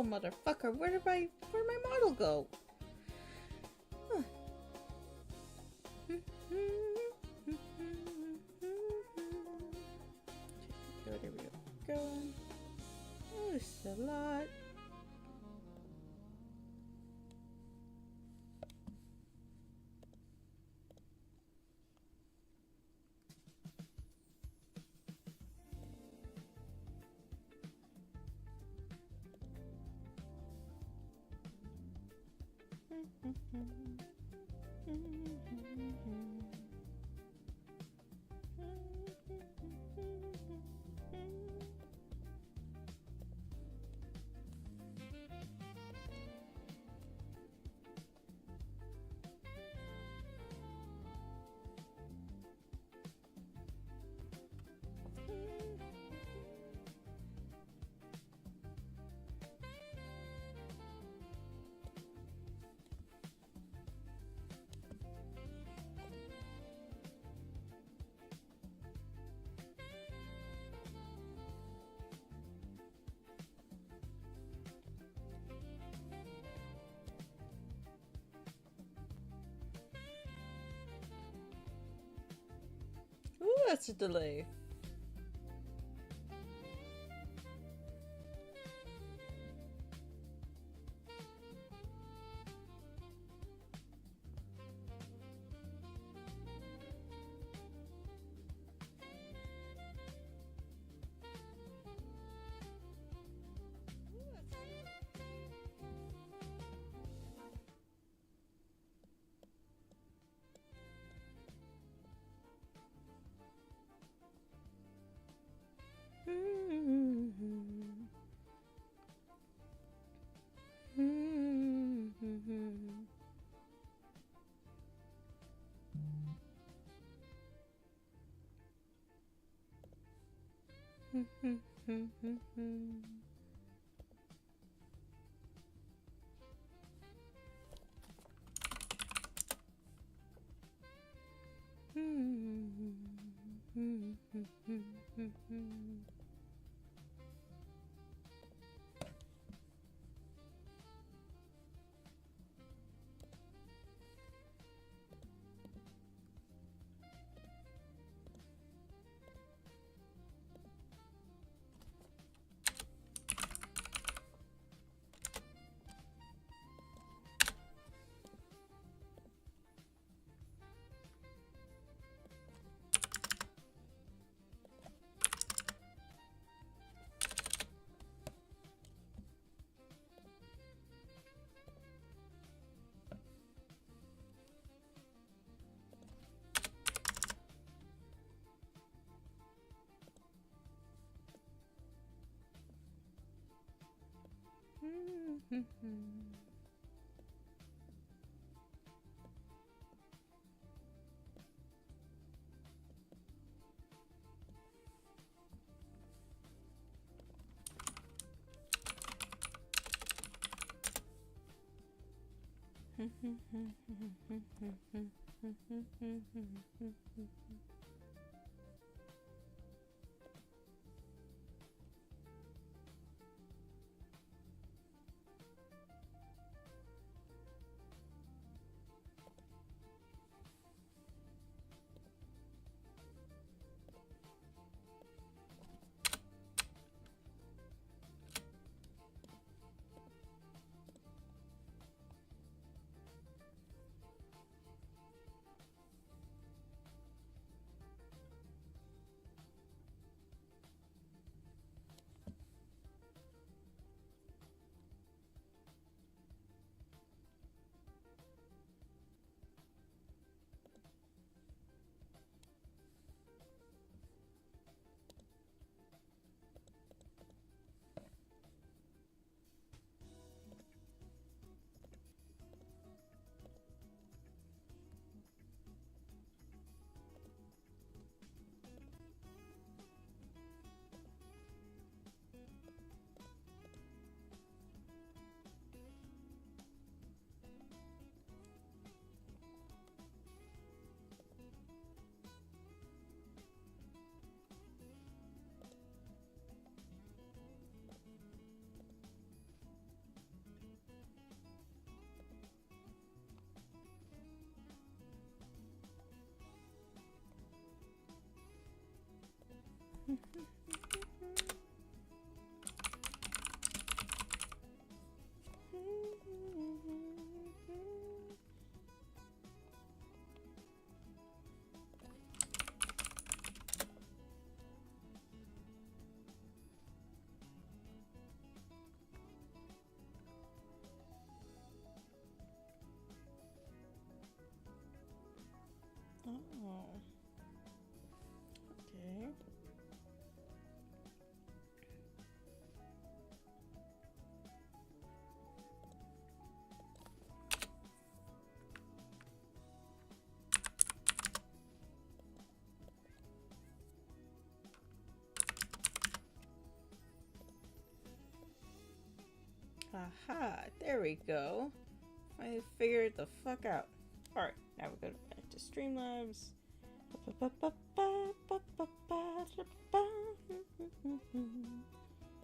motherfucker. Where'd my model go? Huh. There we go. Oh, this is a lot. Ooh, that's a delay. Oh. Okay. Aha, there we go. I figured the fuck out. Alright, now we go back to Streamlabs.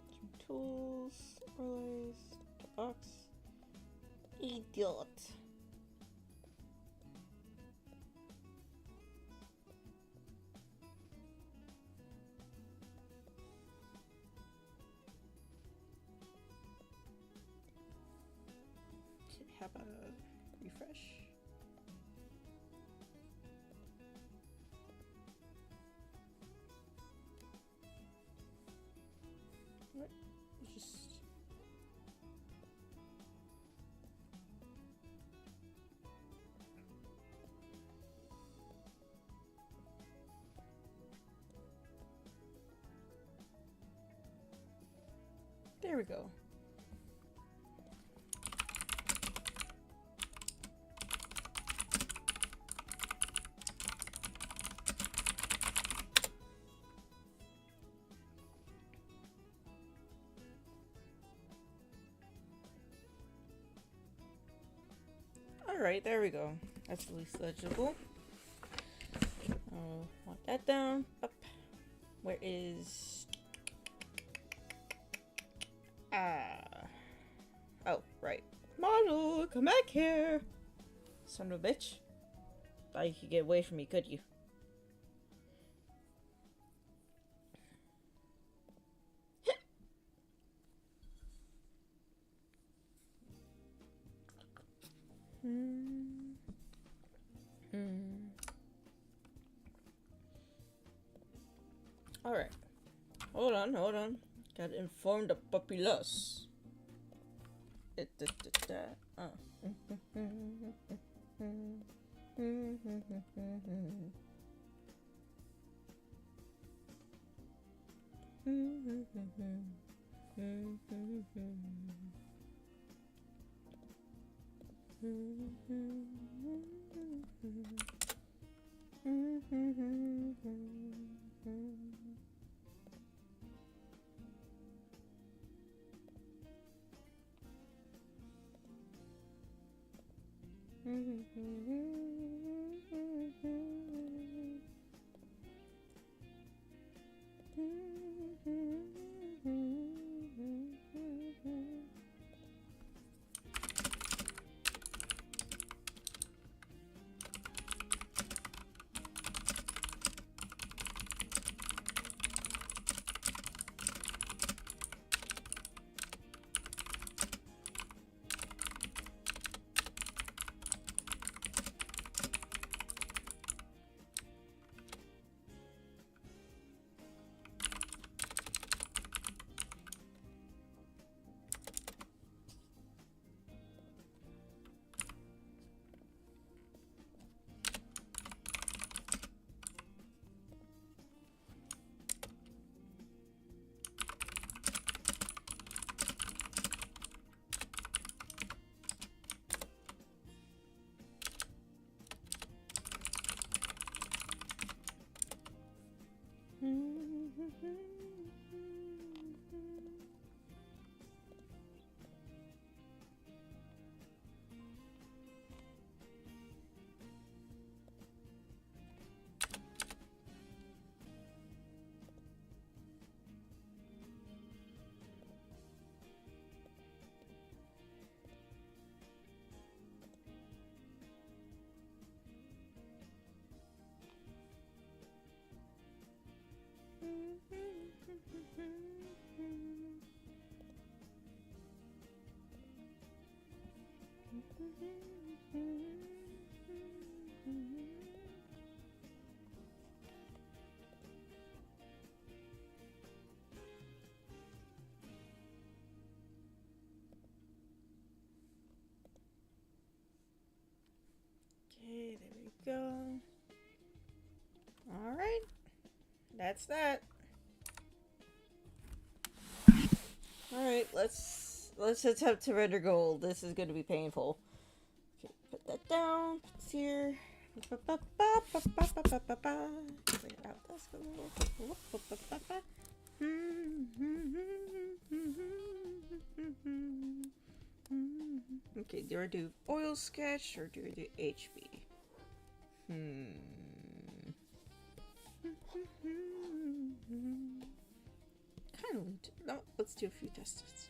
Some tools, overlays, the box. Idiot. Okay, how about a refresh? What? Just there we go. Alright, there we go. That's at least legible. I'll lock that down. Up. Where is... Oh, right. Model, come back here! Son of a bitch. Thought you could get away from me, could you? Alright. Hold on. Gotta inform the populace. Okay, there we go. All right, that's that. All right, let's attempt to render gold. This is going to be painful. Okay, put that down. It's here. Clear out this a little. Okay, do I do oil sketch or do I do HB? Kind of. No, let's do a few tests.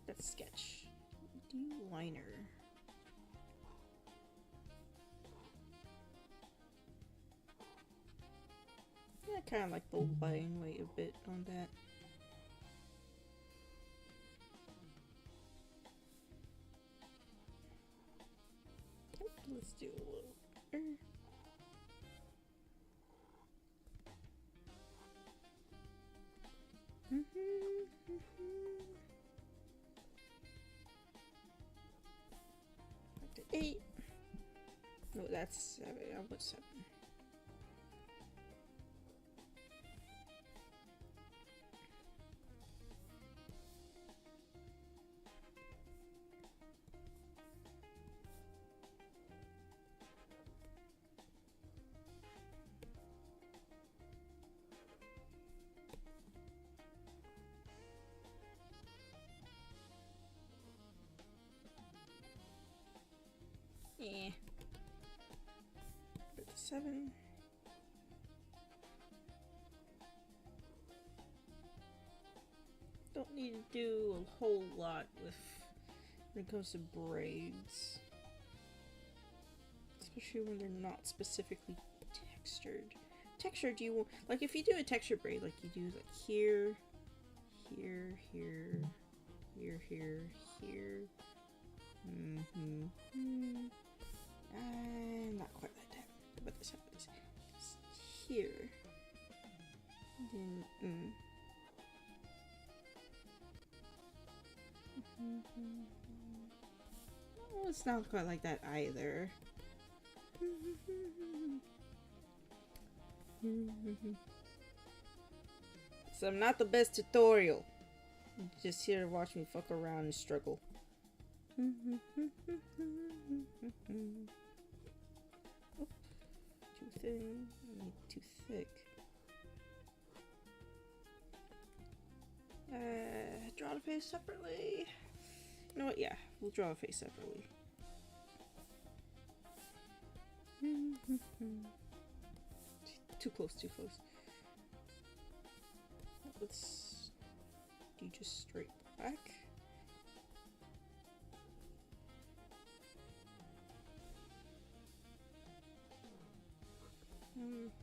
That's sketch. Do liner. Yeah, I kind of like the line weight a bit on that. Let's do a little. Back to 8. No, that's 7. I put 7. Yeah. Put the 7. Don't need to do a whole lot with when it comes to braids. Especially when they're not specifically textured. Textured, you like if you do a texture braid, like you do like here, here, here, here, here, here. Not quite like that. But this happens here. Then oh, it's not quite like that either. So I'm not the best tutorial. You're just here to watch me fuck around and struggle. Oh, too thin. Too thick. Draw the face separately. You know what? Yeah, we'll draw a face separately. Too close, too close. Let's do just straight black.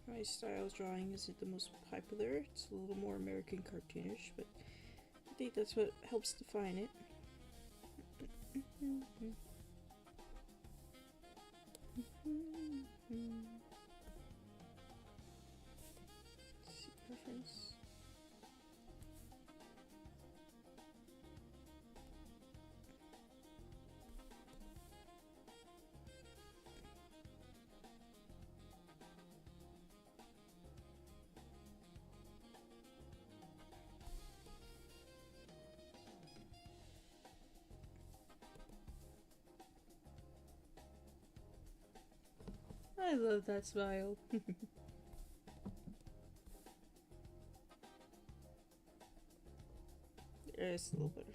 My style of drawing isn't the most popular. It's a little more American cartoonish, but I think that's what helps define it. See preference. I love that smile. There's a little better.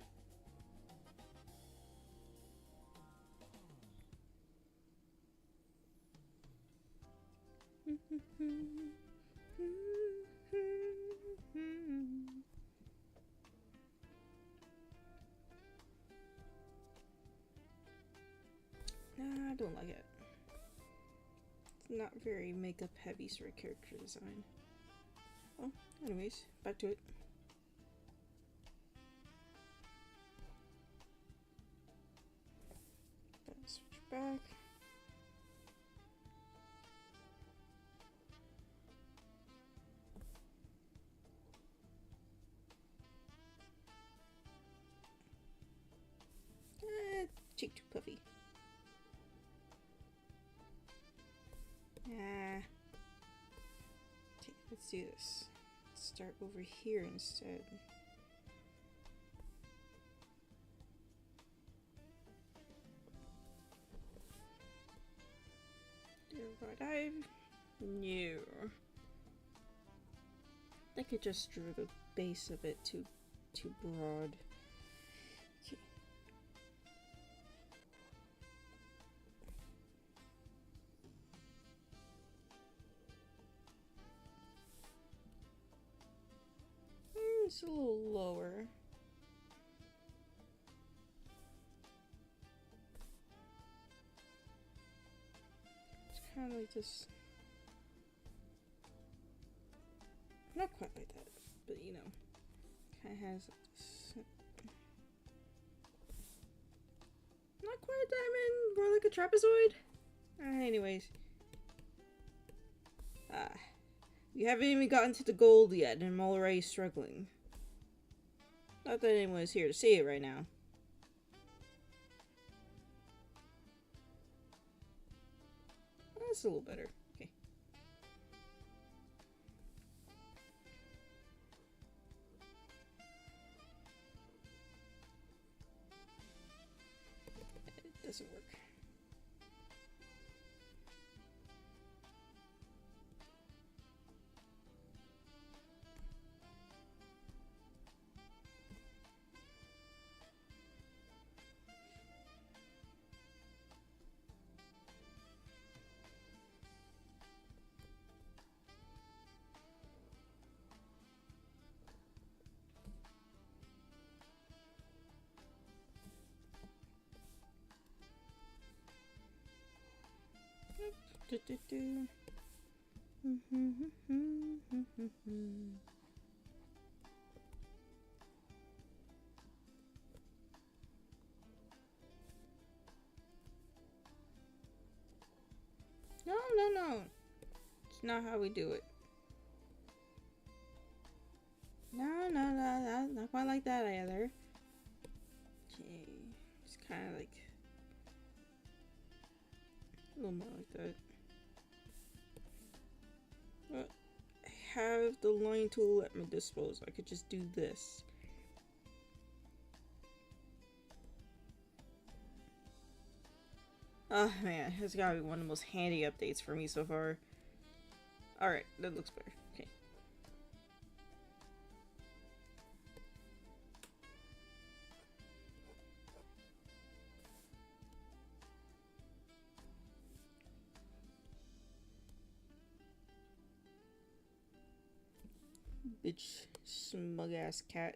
Don't like it. It's not very makeup heavy sort of character design. Well, anyways, back to it. Switch back. Cheek too puffy. Okay, let's do this. Let's start over here instead. Do right eye. No. I think I just drew the base of it too broad. Okay. It's a little lower. It's kind of like this. Not quite like that, but you know, kind of has this. Not quite a diamond, more like a trapezoid. Anyways. You haven't even gotten to the gold yet, and I'm already struggling. Not that anyone is here to see it right now. That's a little better. Okay. It doesn't work. No. It's not how we do it. No, not quite like that either. Okay, it's kind of like a little more like that. But I have the line tool at my disposal. I could just do this. Oh man, it's gotta be one of the most handy updates for me so far. Alright, that looks better. Okay. Bitch, smug ass cat.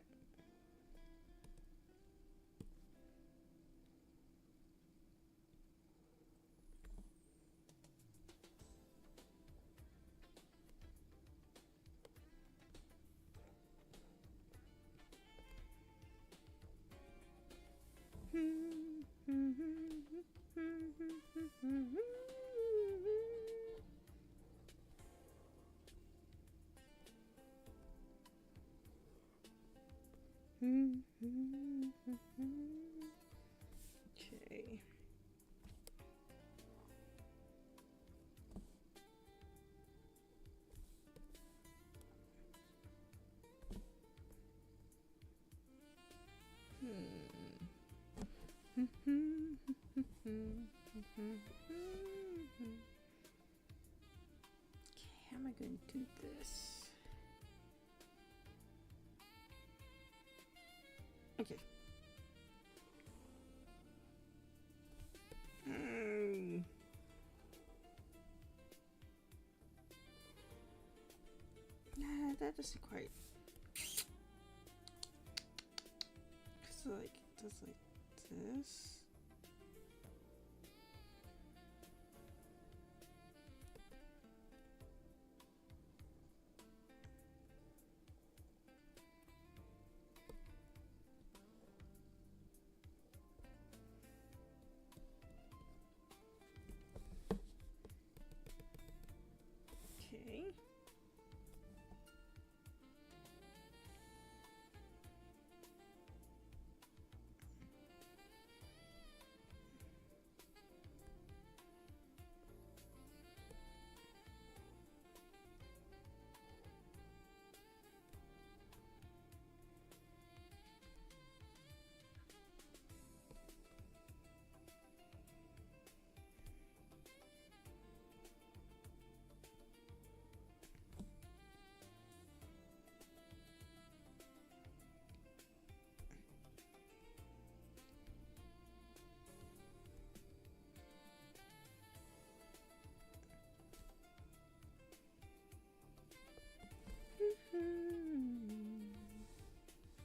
Okay. How am I going to do this? Okay. Nah, that doesn't quite. Cause like it does like this.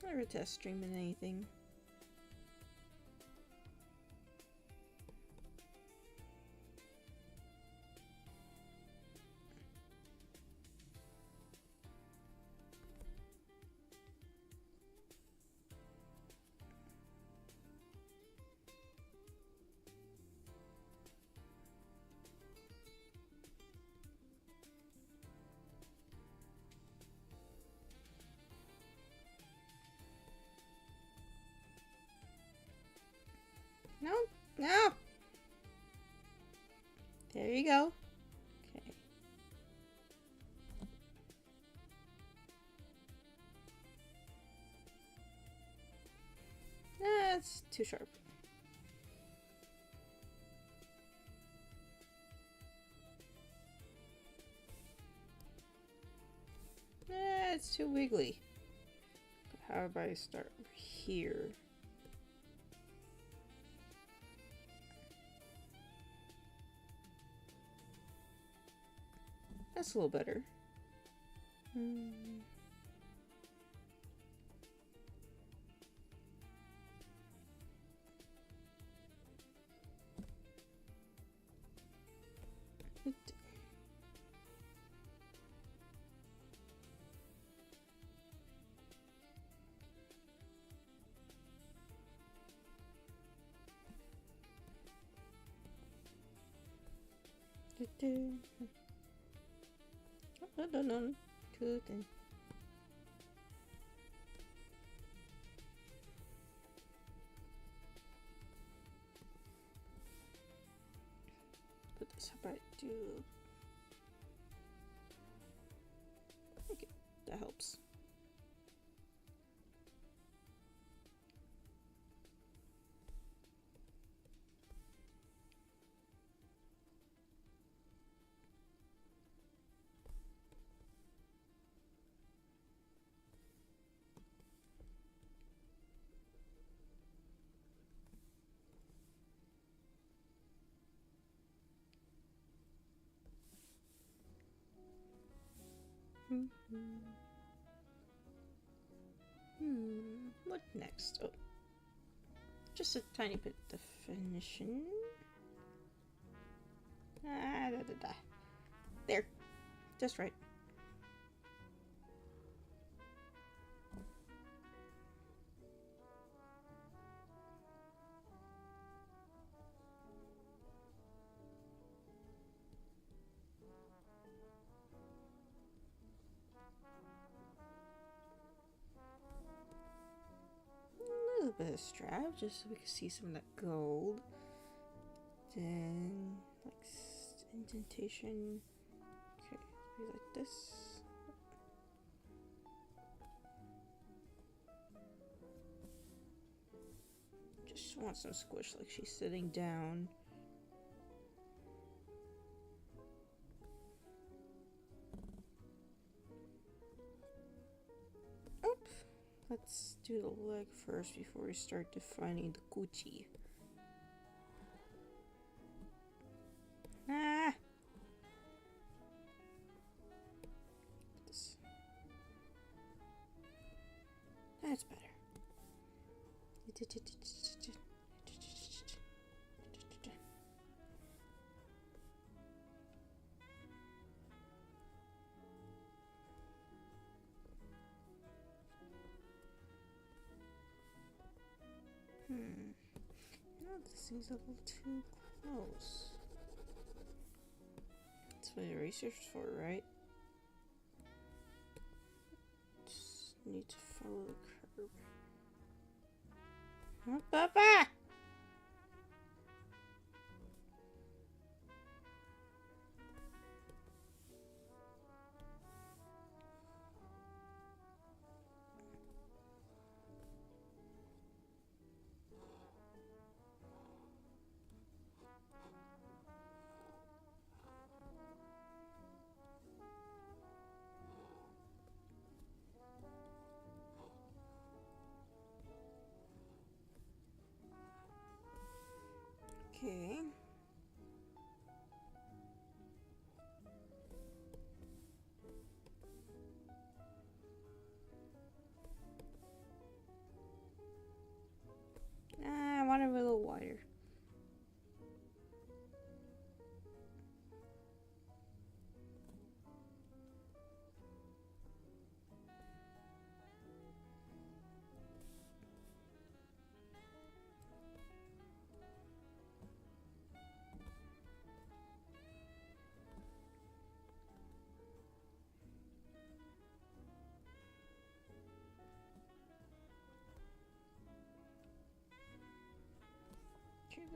Never test streaming anything. No, no. There you go. Okay. That's too sharp. It's too wiggly. How about I start here? That's a little better. No. Good. Put this. How about I do? Okay, that helps. What next? Oh, just a tiny bit of definition. There, just right. A little bit of strap just so we can see some of that gold. Then like indentation. Okay, maybe like this. Just want some squish, like she's sitting down. Let's do the leg first before we start defining the coochie. This. That's better. This seems a little too close. That's what eraser's for, right? Just need to follow the curve. Oh, Papa!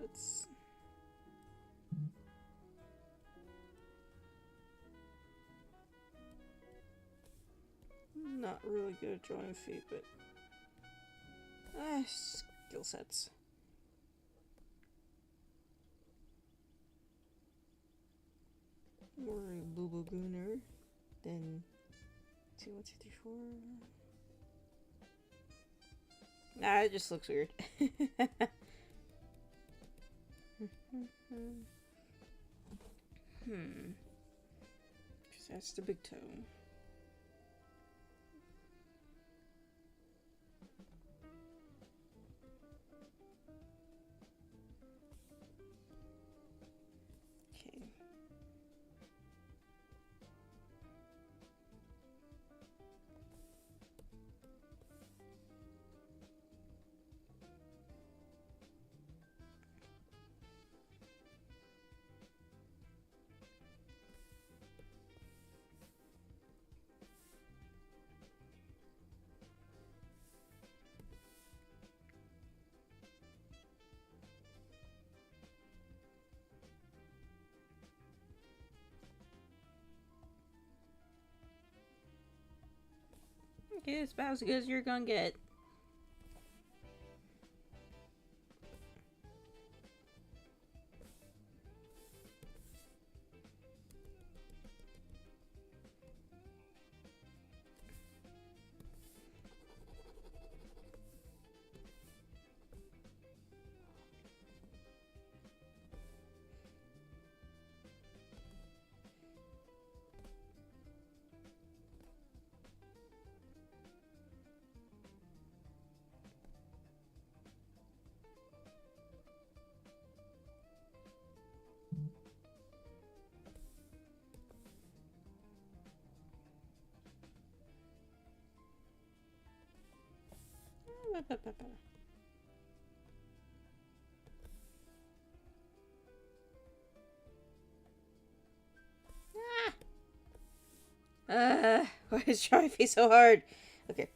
It's not really good at drawing feet, but skill sets. More Boo Gooner than 2, 1, 2, 3, 4. Nah, it just looks weird. Because that's the big toe. Okay. Okay, it's about as good as you're gonna get. Why is trying to be so hard? Okay.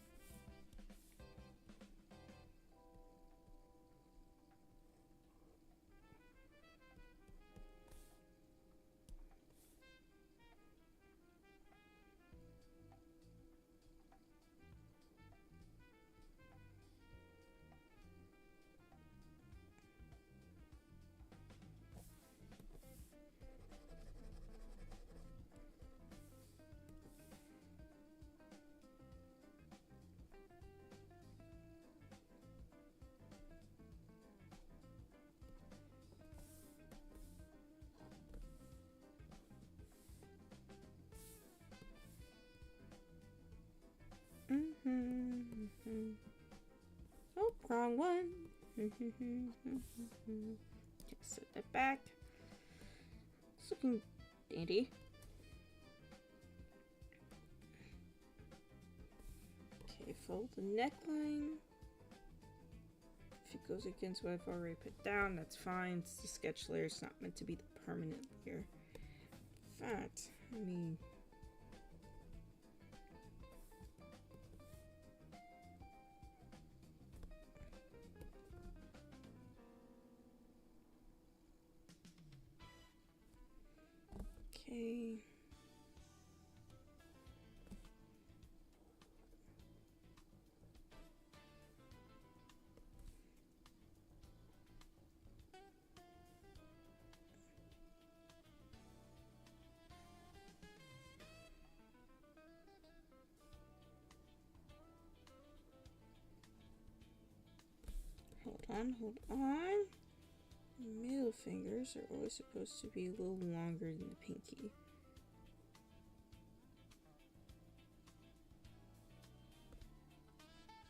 Oh, wrong one. Just set that back. It's looking dandy. Okay, fold the neckline. If it goes against what I've already put down, that's fine. It's the sketch layer. It's not meant to be the permanent layer. In fact, let me... Okay. Hold on. The middle fingers are always supposed to be a little longer than the pinky.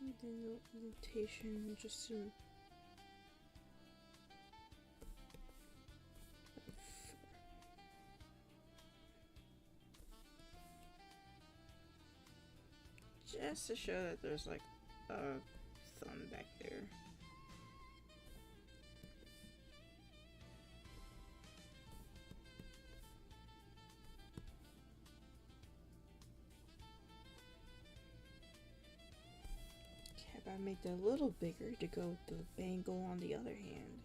And then the rotation just to... Just to show that there's like a thumb back there. Okay, but I make that a little bigger to go with the bangle on the other hand.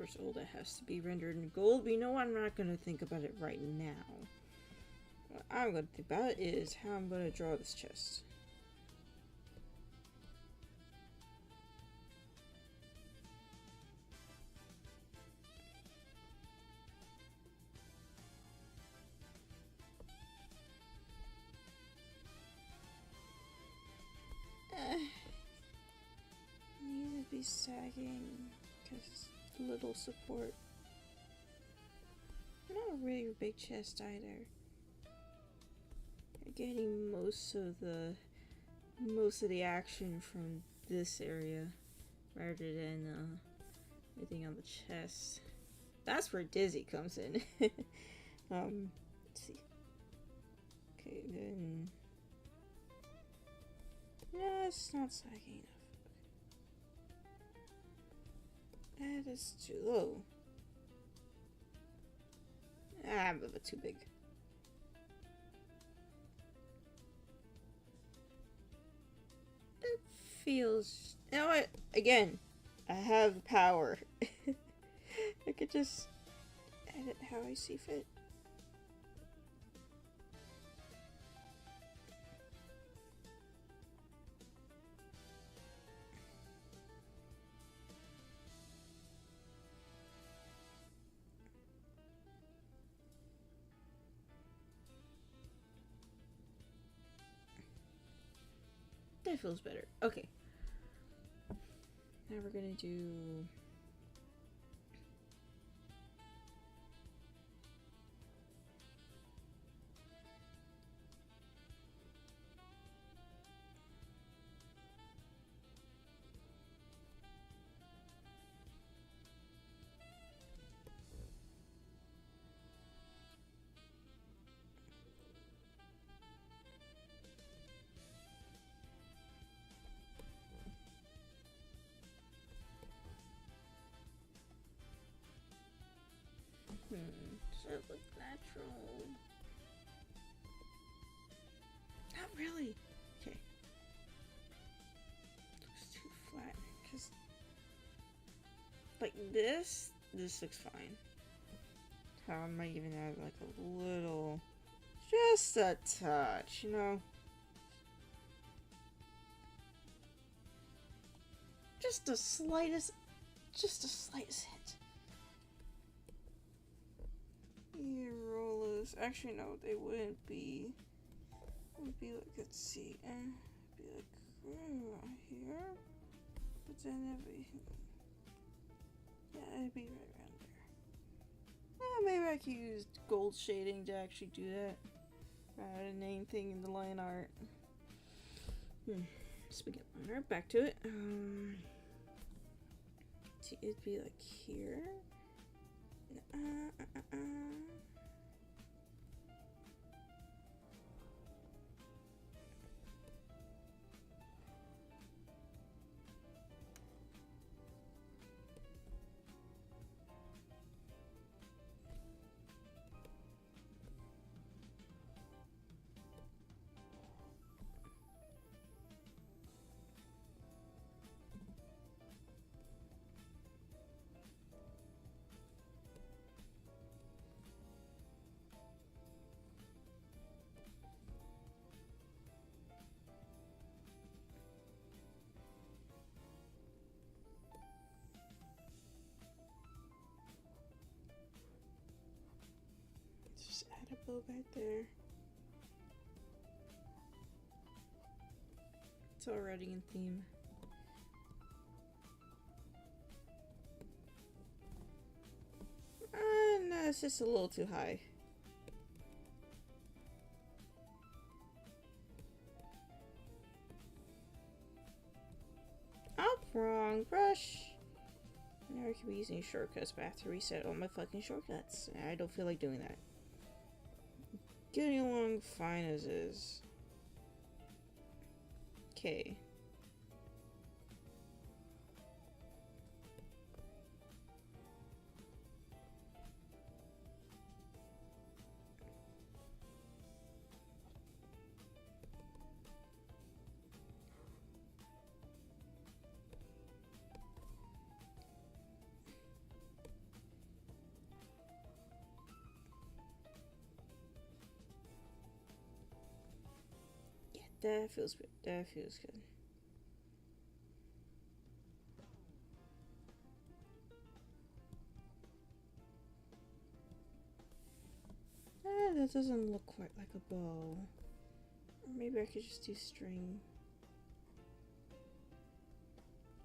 course, all that has to be rendered in gold, but you know I'm not going to think about it right now. What I'm going to think about is how I'm going to draw this chest. Need to be sagging because little support. Not a really big chest either. You're getting most of the action from this area rather than anything on the chest. That's where Dizzy comes in. Let's see. Okay, then. No, it's not sagging enough. That is too low. Ah, a bit too big. That feels. You know what? Again, I have power. I could just edit how I see fit. That feels better. Okay. Now we're gonna do... Does it look natural? Not really. Okay. Looks too flat. Cause like this looks fine. I might even add like a little, just a touch, you know? Just the slightest hint. Yeah, rollers. Actually, no, they wouldn't be. It would be like, let's see, it'd be like here, but then it'd be, yeah, it'd be right around there. Maybe I could use gold shading to actually do that, rather than anything in the line art. Spaghetti line art. Back to it. See, it'd be like here. Just add a bow back there. It's already in theme. No, it's just a little too high. Oh, wrong brush. Now I could be using shortcuts, but I have to reset all my fucking shortcuts. I don't feel like doing that. Getting along fine as is. Okay. That feels good. That feels good. That doesn't look quite like a bow. Or maybe I could just do string.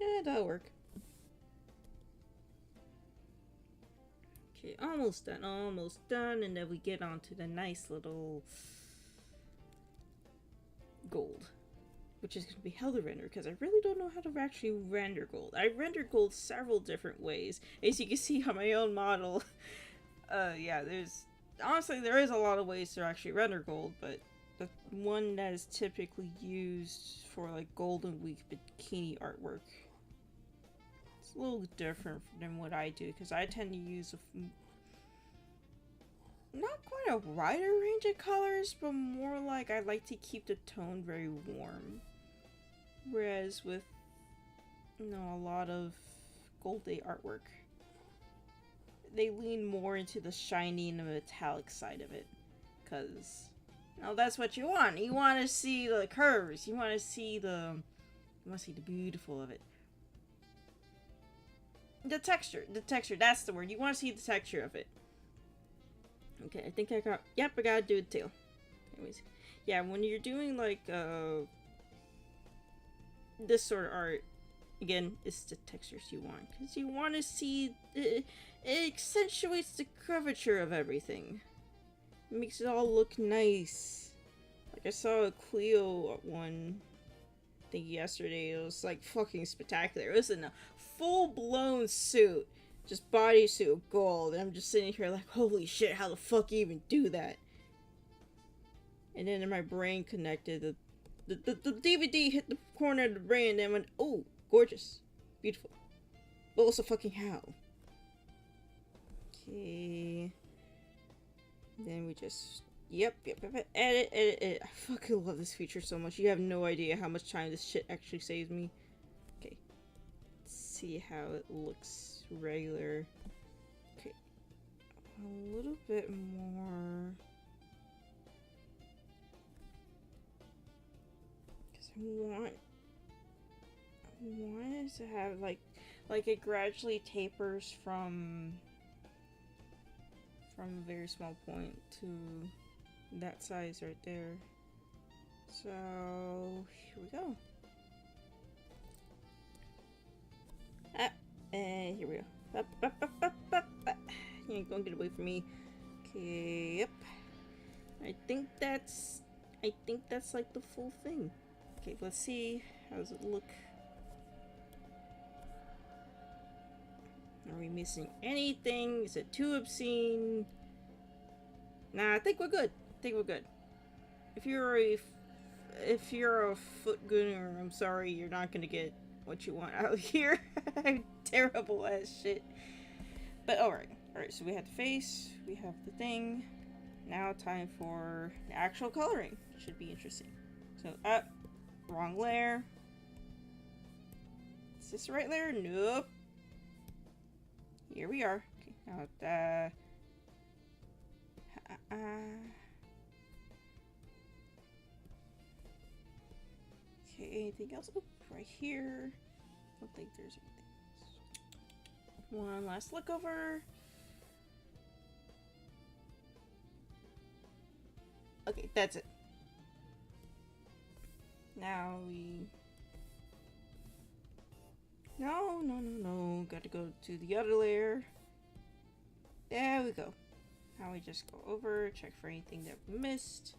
Yeah, that'll work. Okay, almost done, and then we get onto the nice little gold, which is going to be hell to render, because I really don't know how to actually render gold. I render gold several different ways, as you can see on my own model. Yeah, honestly, there is a lot of ways to actually render gold, but the one that is typically used for like Golden Week bikini artwork, it's a little different than what I do, because I tend to use not quite a wider range of colors, but more like I like to keep the tone very warm. Whereas with, a lot of Gold Day artwork, they lean more into the shiny and the metallic side of it. Because, that's what you want. You want to see the curves. You want to see the beautiful of it. The texture, that's the word. You want to see the texture of it. Okay, I think I gotta do it too. Anyways, yeah, when you're doing like, this sort of art, again, it's the textures you want. Because you want to see, it accentuates the curvature of everything. It makes it all look nice. Like I saw a Clio one thing yesterday, it was like fucking spectacular. It was in a full-blown suit. Just bodysuit gold, and I'm just sitting here like, holy shit, how the fuck you even do that? And then in my brain connected, the DVD hit the corner of the brain, and then went, oh, gorgeous, beautiful. But also fucking how? Okay. Then we just, yep, edit. I fucking love this feature so much. You have no idea how much time this shit actually saves me. Okay. Let's see how it looks. Regular. Okay. A little bit more. Because I want it to have like it gradually tapers from a very small point to that size right there. So here we go. And here we go. Up. You ain't gonna get away from me. Okay, yep. I think that's like the full thing. Okay, let's see. How does it look? Are we missing anything? Is it too obscene? Nah, I think we're good. If you're a foot gunner, I'm sorry, you're not gonna get what you want out here. I'm terrible as shit. But alright, so we have the face, we have the thing. Now time for the actual coloring. Should be interesting. So, wrong layer. Is this the right layer? Nope. Here we are. Okay, now okay, anything else? Oh, right here. I don't think there's anything else. One last look over. Okay, that's it. Now we... No. Gotta go to the other layer. There we go. Now we just go over, check for anything that we missed.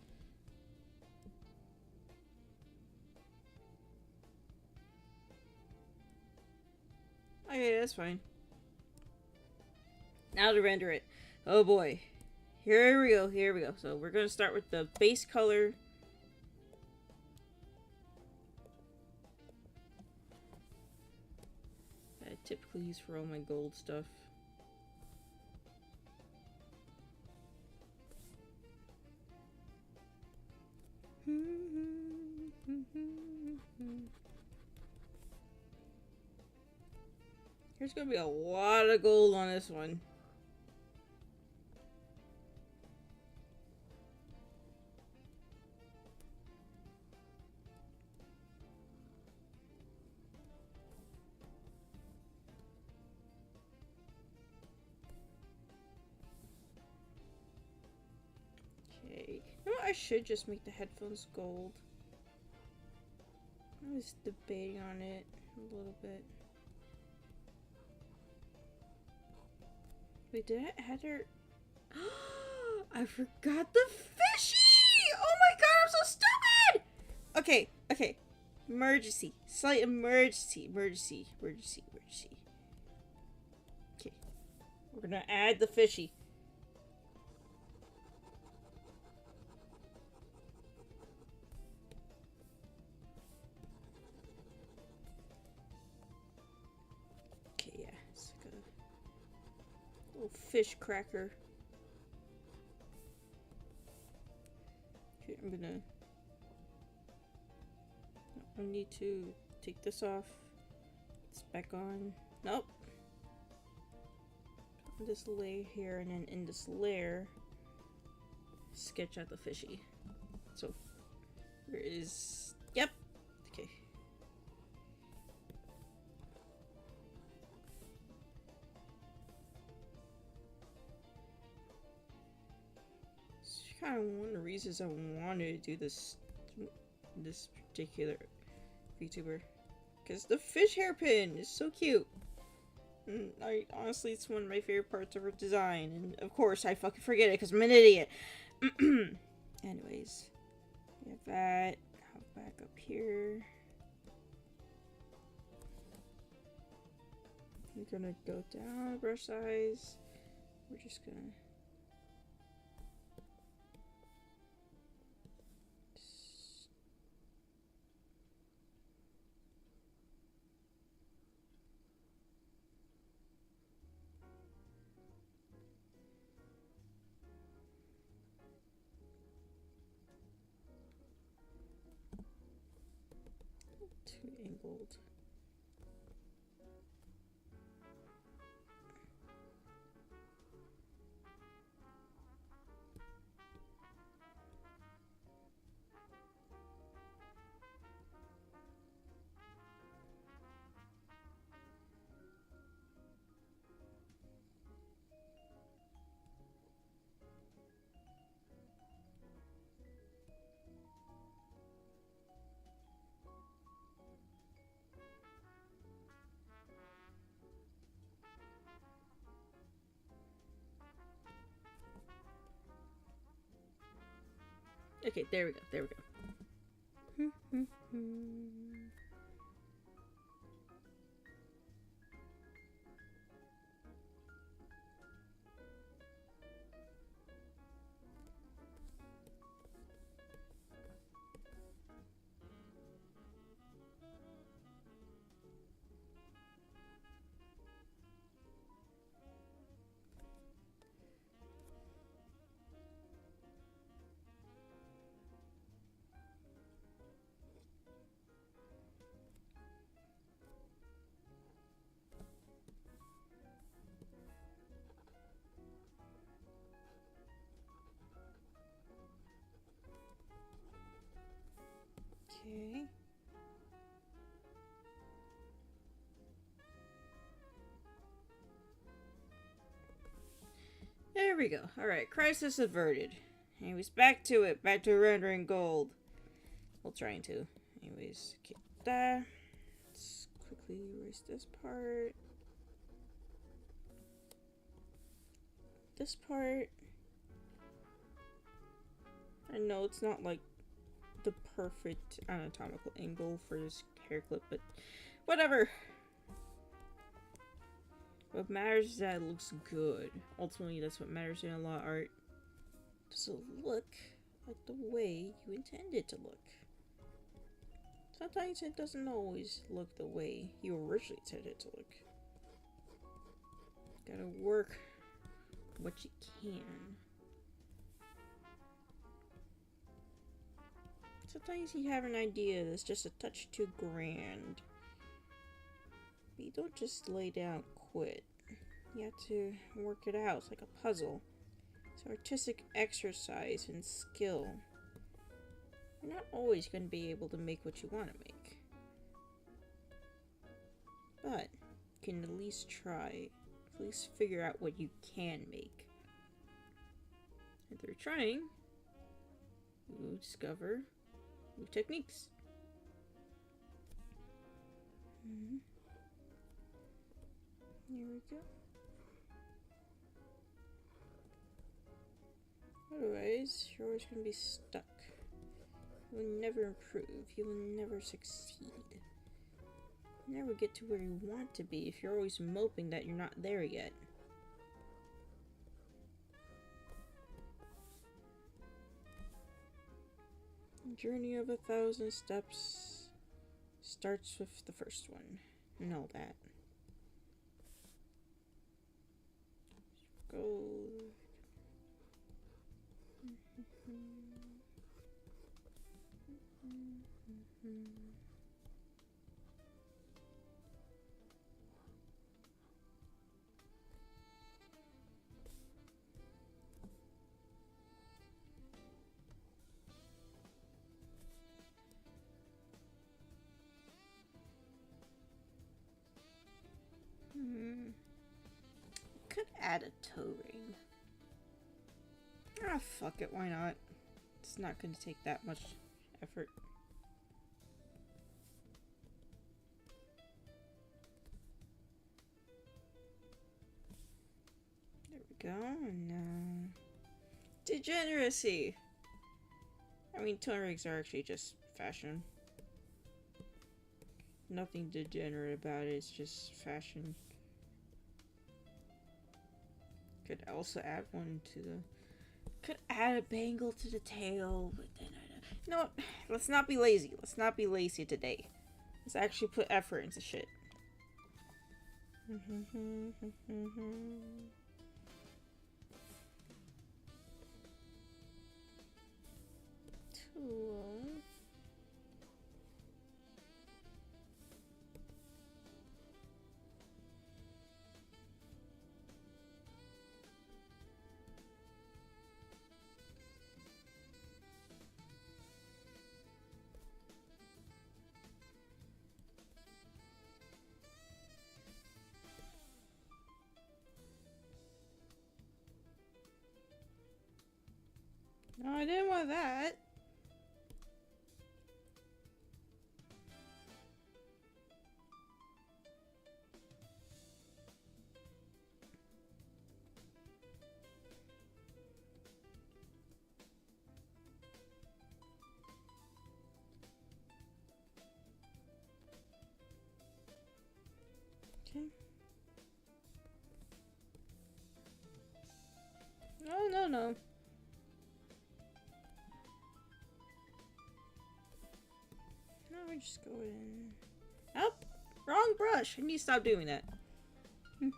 Okay, that's fine. Now to render it. Oh boy. Here we go. So we're gonna start with the base color. I typically use for all my gold stuff. There's gonna be a lot of gold on this one. I should just make the headphones gold. I was debating on it a little bit. Wait, did I add her? I forgot the fishy! Oh my god, I'm so stupid! Okay, okay. Emergency. Slight emergency. Emergency. Okay. We're gonna add the fishy. Okay, yeah. It's like a little fish cracker. Okay, I'm gonna... I need to take this off. It's back on. Nope. This layer here, and then in this layer, sketch out the fishy. So, where is... Yep. Okay. It's kind of one of the reasons I wanted to do this particular VTuber, because the fish hairpin is so cute. And honestly, it's one of my favorite parts of her design, and of course I fucking forget it because I'm an idiot. Anyways, we have that. Now back up here. We're gonna go down brush size. We're just gonna too angled. Okay, there we go. There we go. Okay. There we go. Alright, crisis averted. Anyways, back to it. Back to rendering gold. Well, trying to. Anyways, okay, that. Let's quickly erase this part. This part. I know it's not like the perfect anatomical angle for this hair clip, but whatever. What matters is that it looks good. Ultimately, that's what matters in a lot of art. Does it look like the way you intend it to look? Sometimes it doesn't always look the way you originally intended it to look. Gotta work what you can. Sometimes you have an idea that's just a touch too grand. But you don't just lay down and quit. You have to work it out. It's like a puzzle. It's artistic exercise and skill. You're not always going to be able to make what you want to make. But you can at least try. At least figure out what you can make. If they're trying, to discover new techniques. Here we go. Otherwise, you're always going to be stuck. You will never improve. You will never succeed. You'll never get to where you want to be if you're always moping that you're not there yet. Journey of 1,000 steps starts with the first one. Know that. Go. Could add a toe ring. Ah, fuck it, why not? It's not going to take that much effort. There we go, and now... Degeneracy! I mean, toe rings are actually just fashion. Nothing degenerate about it, it's just fashion. Could also add one to the... Could add a bangle to the tail, but then I don't... No, let's not be lazy. Let's not be lazy today. Let's actually put effort into shit. Tool. No, I didn't want that. Okay. No, no. No, we just go in. Oh, wrong brush. I need to stop doing that. Let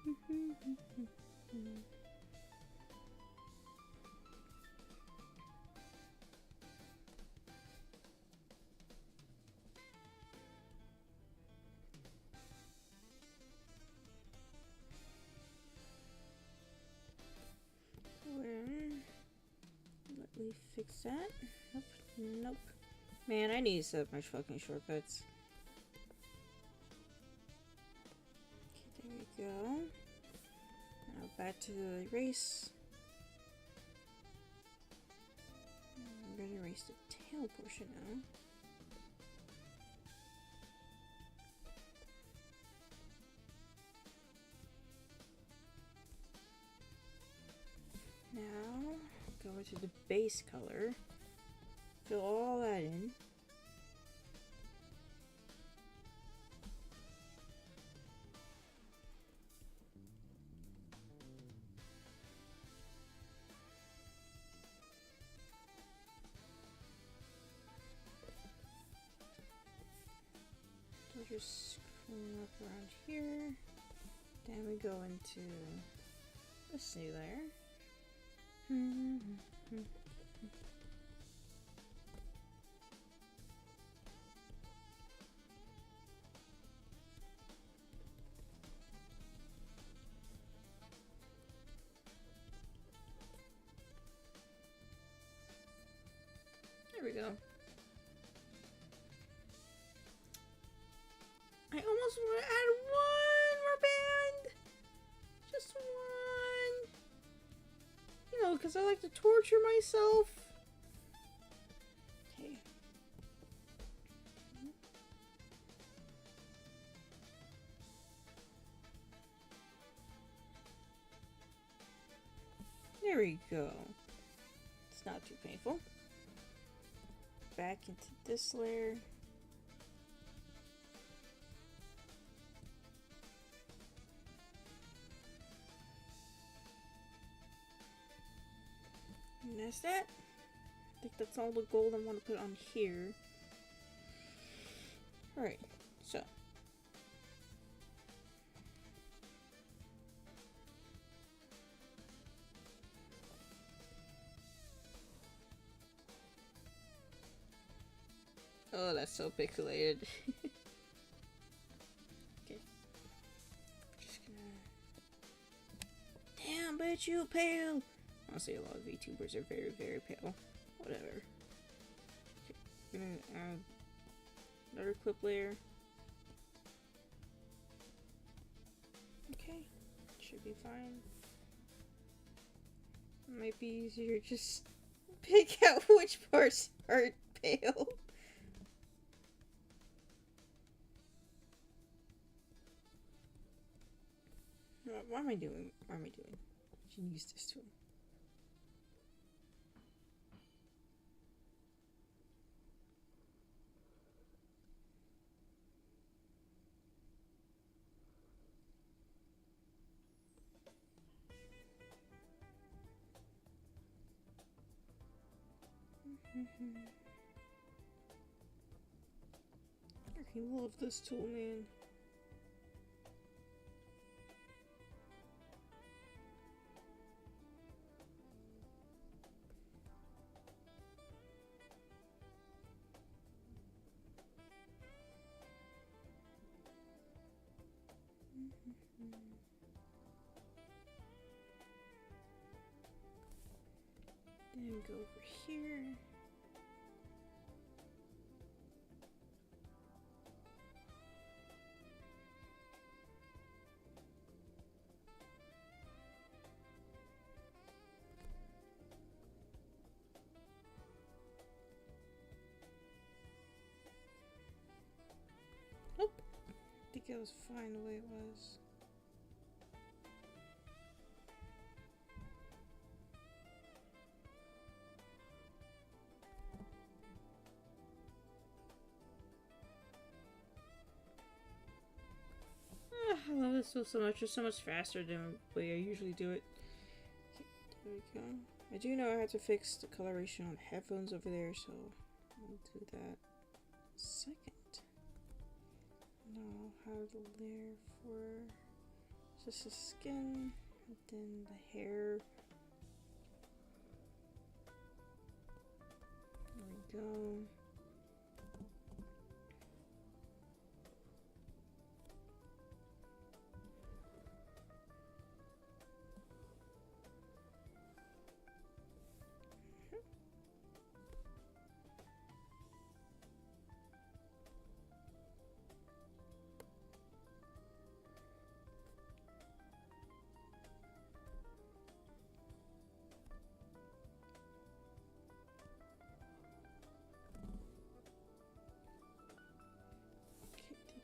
me fix that. Nope. Nope. Man, I need to set up my fucking shortcuts. Okay, there we go. Now back to the erase. I'm gonna erase the tail portion now. Now, go into the base color. Fill all that in. We'll just clean up around here. Then we go into this new layer. There we go. I almost want to add one more band. Just one. You know, because I like to torture myself. we go. It's not too painful. Back into this layer. And that's that. I think that's all the gold I want to put on here. Alright, so. Oh, that's so pixelated. Okay. Just gonna... Damn, bitch, you pale! Honestly, a lot of VTubers are very, very pale. Whatever. Okay. I'm gonna add another clip layer. Okay. Should be fine. It might be easier to just pick out which parts are pale. What am I doing? What am I doing? I should use this tool. I love this tool, man. Then go over here. Nope. I think it was fine the way it was. I love this tool so much. It's so much faster than the way I usually do it. Okay, there we go. I do know I have to fix the coloration on the headphones over there, so I'll do that second. Now I'll have the layer for just the skin, and then the hair. There we go.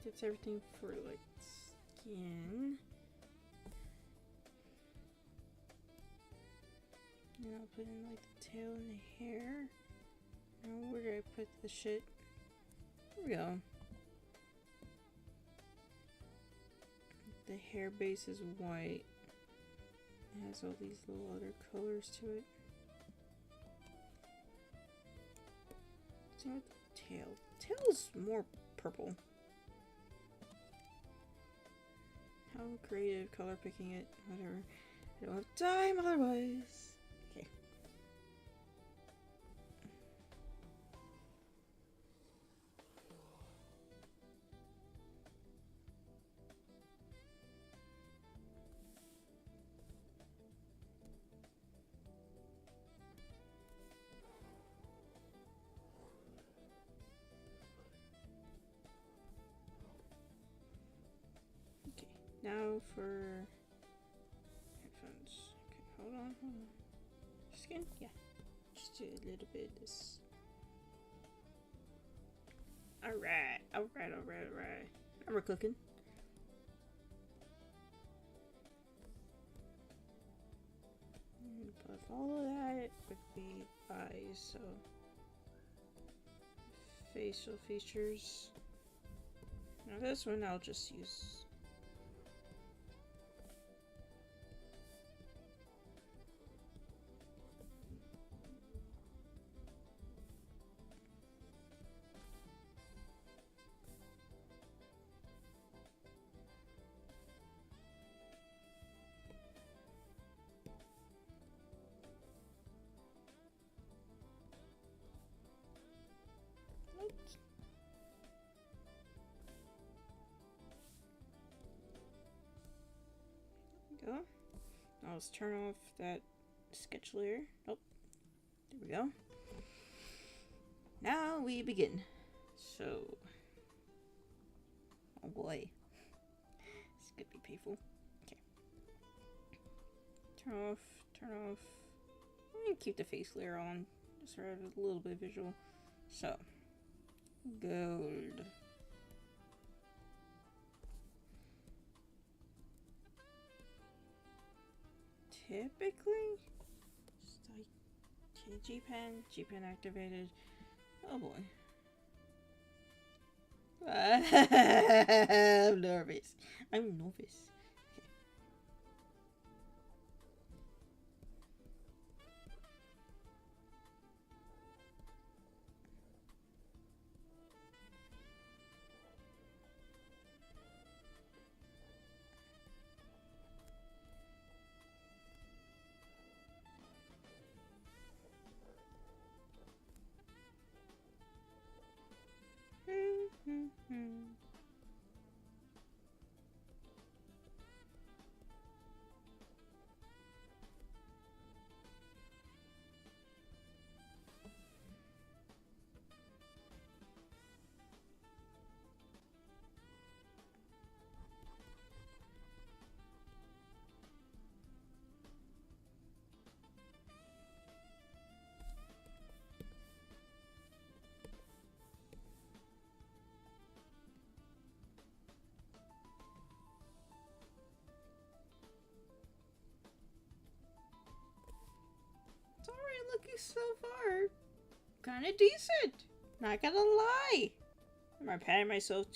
That's everything for like skin. And I'll put in like the tail and the hair. Now where do I put the shit? There we go. The hair base is white. It has all these little other colors to it. Same with the tail. Tail's more purple. How creative color picking it, whatever. I don't have time otherwise. Okay. Now for headphones. Okay, hold on. Skin? Yeah. Just do a little bit of this. Alright. Now we're cooking. And buff follow that with the eyes, so facial features. Now this one I'll just use. Go. Now let's turn off that sketch layer. Oh, there we go. Now we begin. So, oh boy, this could be painful. Okay. Turn off. Turn off. I'm gonna keep the face layer on, just so I have a little bit of visual. So, gold. Typically, just like G-pen activated. Oh boy. I'm nervous. I'm nervous. It's already looking so far kind of decent. Not gonna lie. Am I patting myself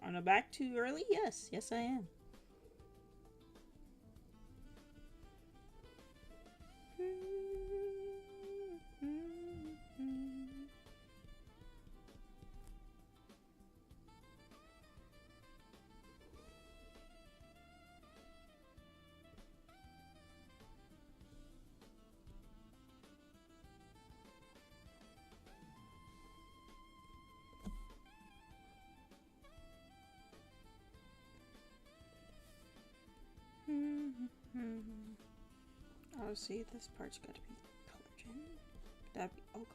on the back too early? Yes, yes I am. Oh, see, this part's got to be colored in. That'd be all color.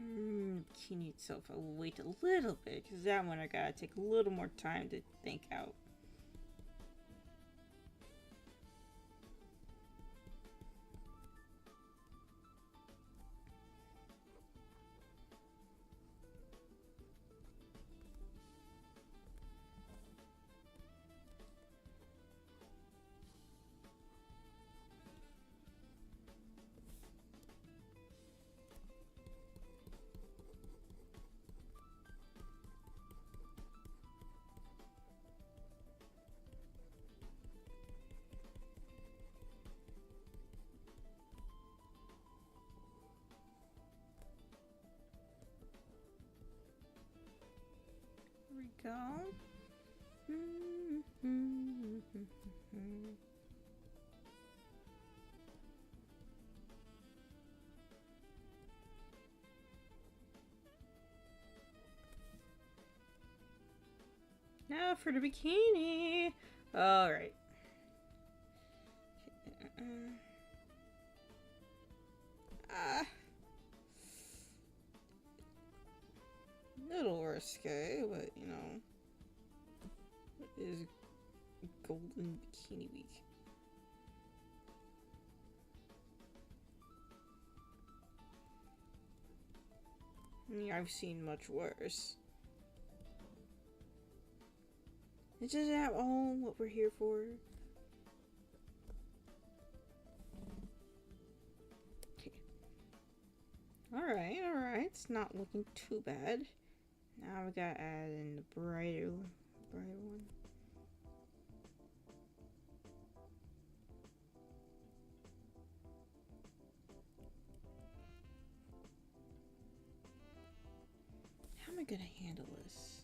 Bikini itself, I'll wait a little bit, because that one I gotta take a little more time to think out. Here we go. Now for the bikini. All right. Little risque, but you know, it is Golden Bikini Week. Yeah, I've seen much worse. Is that all what we're here for? Okay. Alright, alright. It's not looking too bad. Now we gotta add in the brighter one. How am I gonna handle this?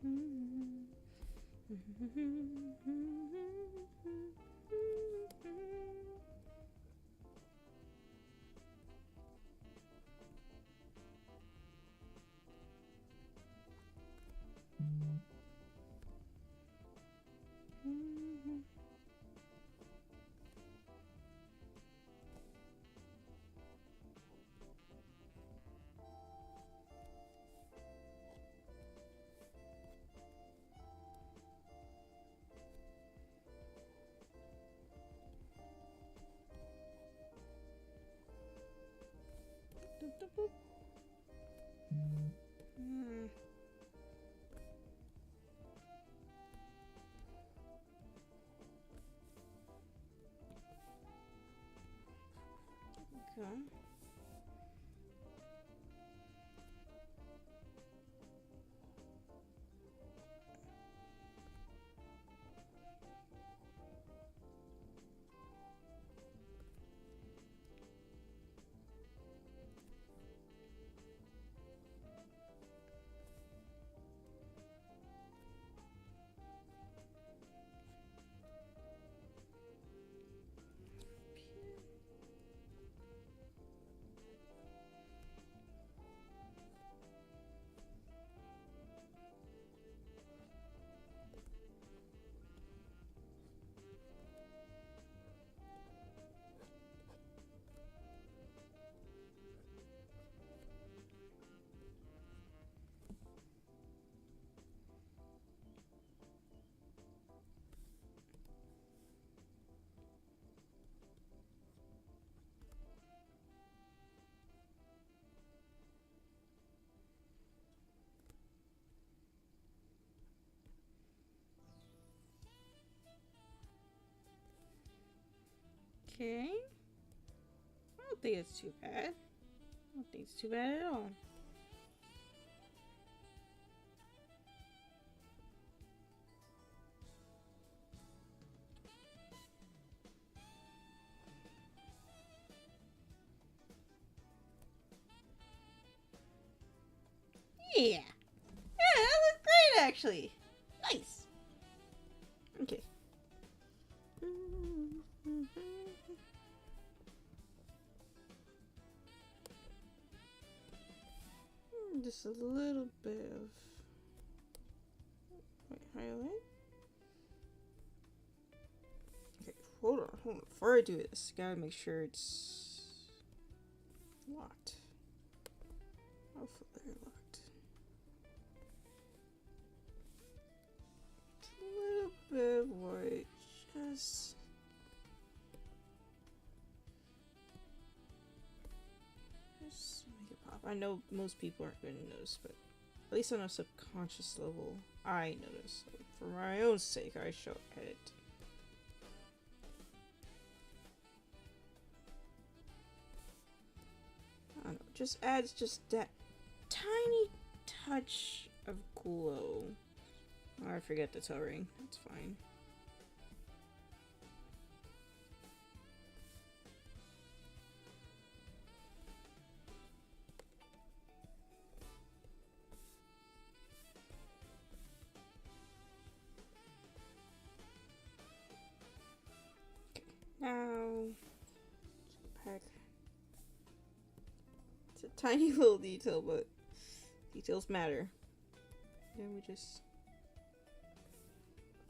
Okay. Okay. I don't think it's too bad. I don't think it's too bad at all. Yeah. Yeah, that looks great actually. Nice. Okay. Just a little bit of highlight. Okay, hold on. Before I do this, gotta make sure it's locked. Hopefully they're locked. Just a little bit of white, just make it pop I know most people aren't going to notice, but at least on a subconscious level, I notice. So for my own sake, I shall edit. I don't know, just adds just that tiny touch of glow. Oh, I forget the toe ring. That's fine. Now, pack. It's a tiny little detail, but details matter. Then we just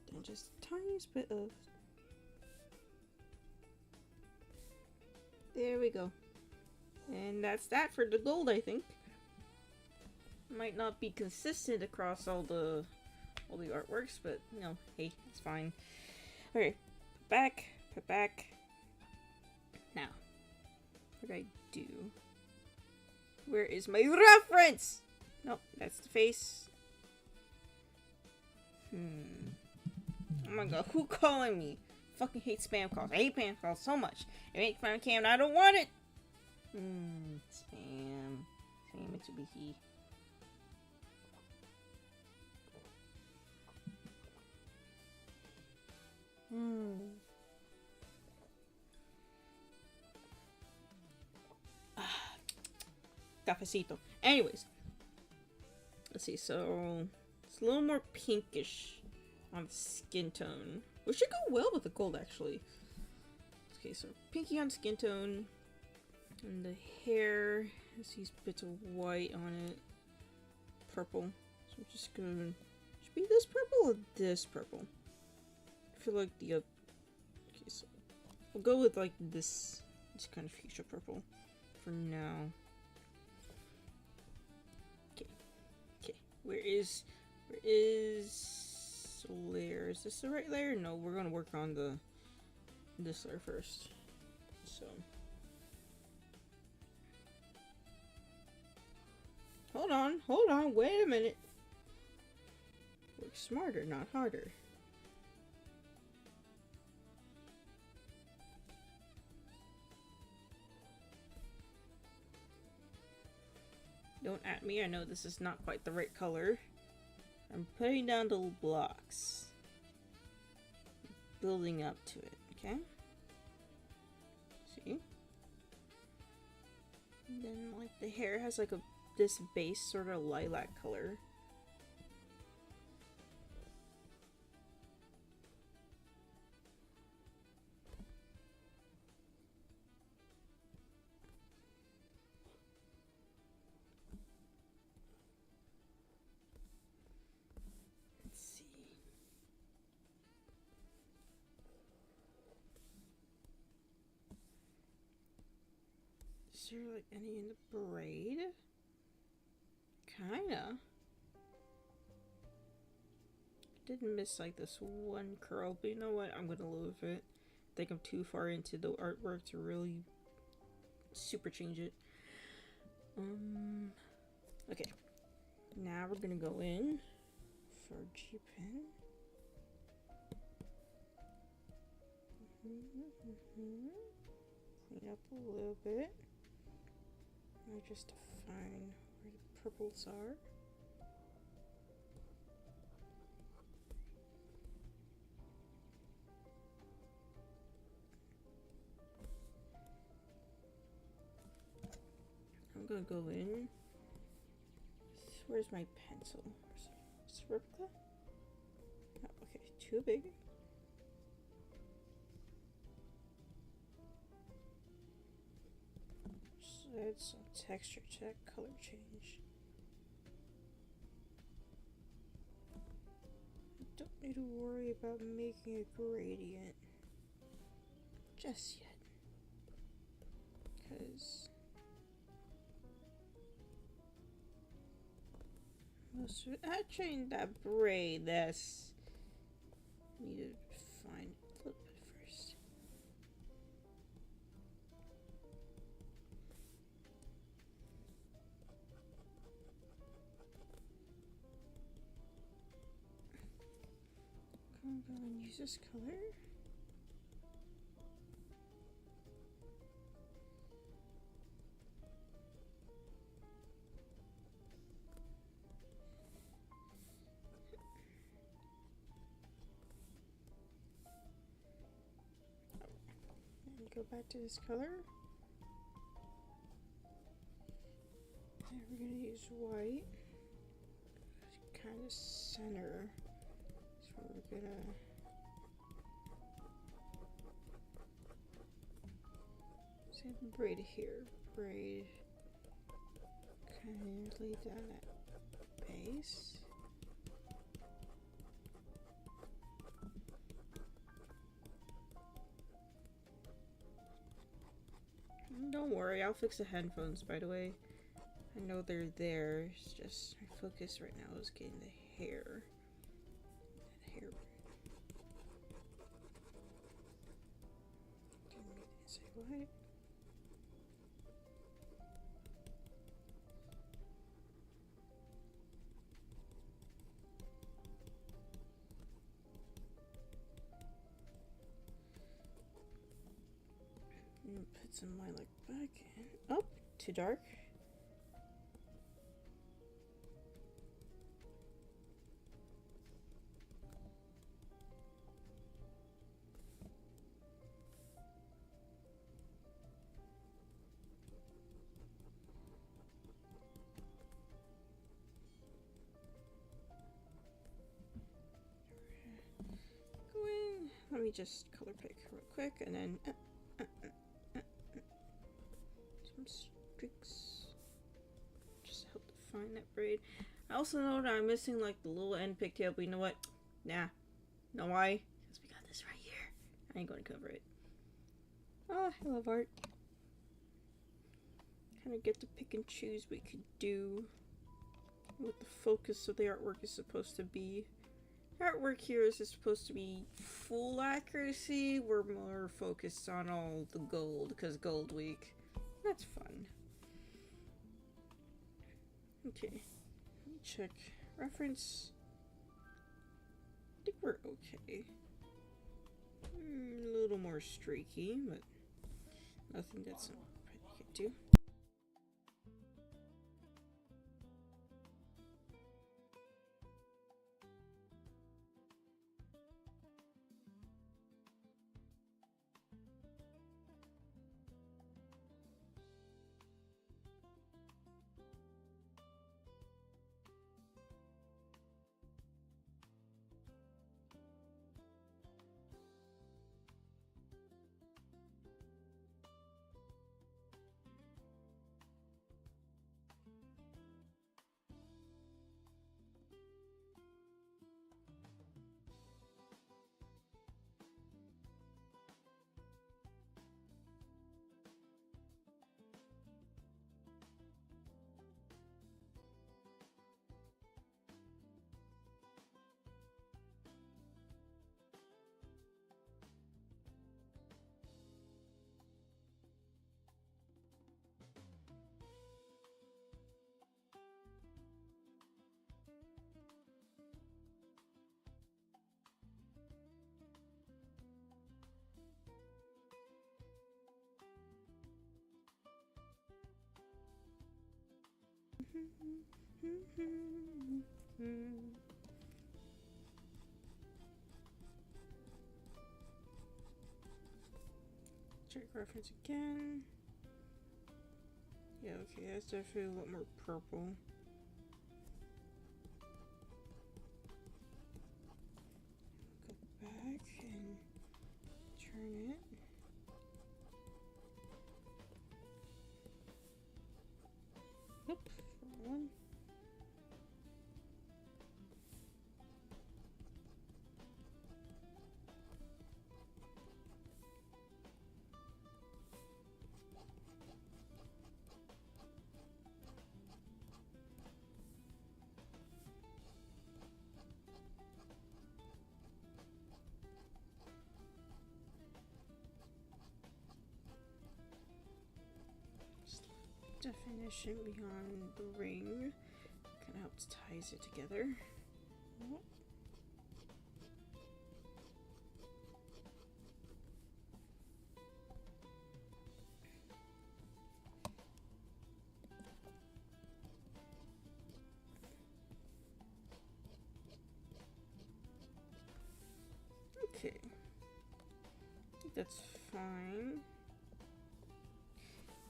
a tiniest bit of. There we go. And that's that for the gold, I think. Might not be consistent across all the artworks, but you know, hey, it's fine. Okay, put back. Now, what do I do? Where is my reference? Nope, that's the face. Oh my god, who calling me? Fucking hate spam calls. I hate spam calls so much. It makes fun of Cam and I don't want it. Spam. Spam Mitsubishi. Cafecito. Anyways. Let's see, so it's a little more pinkish on the skin tone. Which should go well with the gold, actually. Okay, so pinky on skin tone. And the hair has these bits of white on it. Purple. So I'm just gonna... Should be this purple or this purple? I feel like the... Okay, so we'll go with like this kind of fuchsia purple for now. Okay. Where is layer? Is this the right layer? No, we're gonna work on this layer first. So hold on, wait a minute. Work smarter, not harder. Don't at me, I know this is not quite the right color. I'm putting down the blocks. Building up to it, okay? See? And then like the hair has like this base sort of lilac color. Is there like any in the braid? Kinda. Didn't miss like this one curl, but you know what? I'm gonna live with it. I think I'm too far into the artwork to really super change it. Okay. Now we're gonna go in for G-Pen. Clean up a little bit. I just define where the purples are. I'm gonna go in. Where's my pencil? Is it replica? Oh, okay, too big. Add some texture to that color change. I don't need to worry about making a gradient just yet, because actually that braid, that's need to find a little bit first. And use this color. And go back to this color. And we're going to use white. Kind of center. So we're going to braid here, braid, kind of lay down that base. Don't worry, I'll fix the headphones, by the way. I know they're there, it's just my focus right now is getting the hair. That hair braid. Didn't make it say white. Put some lilac back in. Oh, too dark. Go in. Let me just color pick real quick and then some streaks. Just help define that braid. I also know that I'm missing like the little end pigtail, but you know what? Nah. Know why? Because we got this right here. I ain't gonna cover it. Ah, I love art. Kind of get to pick and choose what you can do. What the focus of the artwork is supposed to be. Artwork here is supposed to be full accuracy. We're more focused on all the gold because Gold Week. That's fun. Okay, let me check reference. I think we're okay. A little more streaky, but nothing that's not pretty good too. Check reference again. Yeah, okay, that's definitely a lot more purple. Go back and turn it. Nope, wrong one. Definition beyond the ring kind of helps ties it together. Okay. I think that's fine.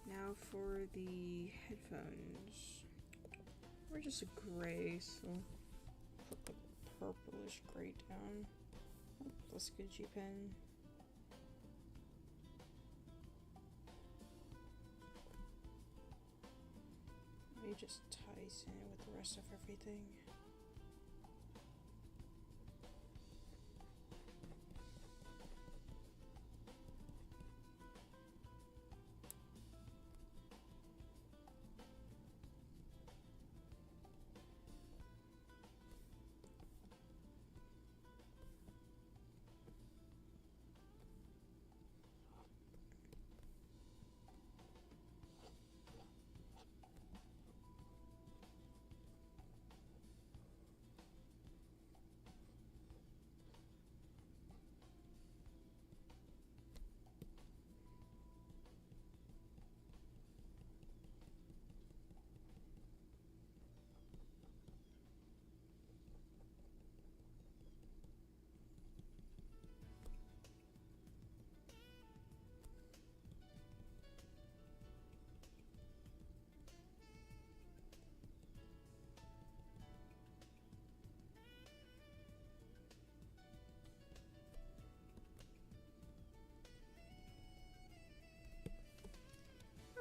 Now for the headphones. We're just a gray, so put the purplish gray down. Oh, that's a good G-pen. It just ties in with the rest of everything.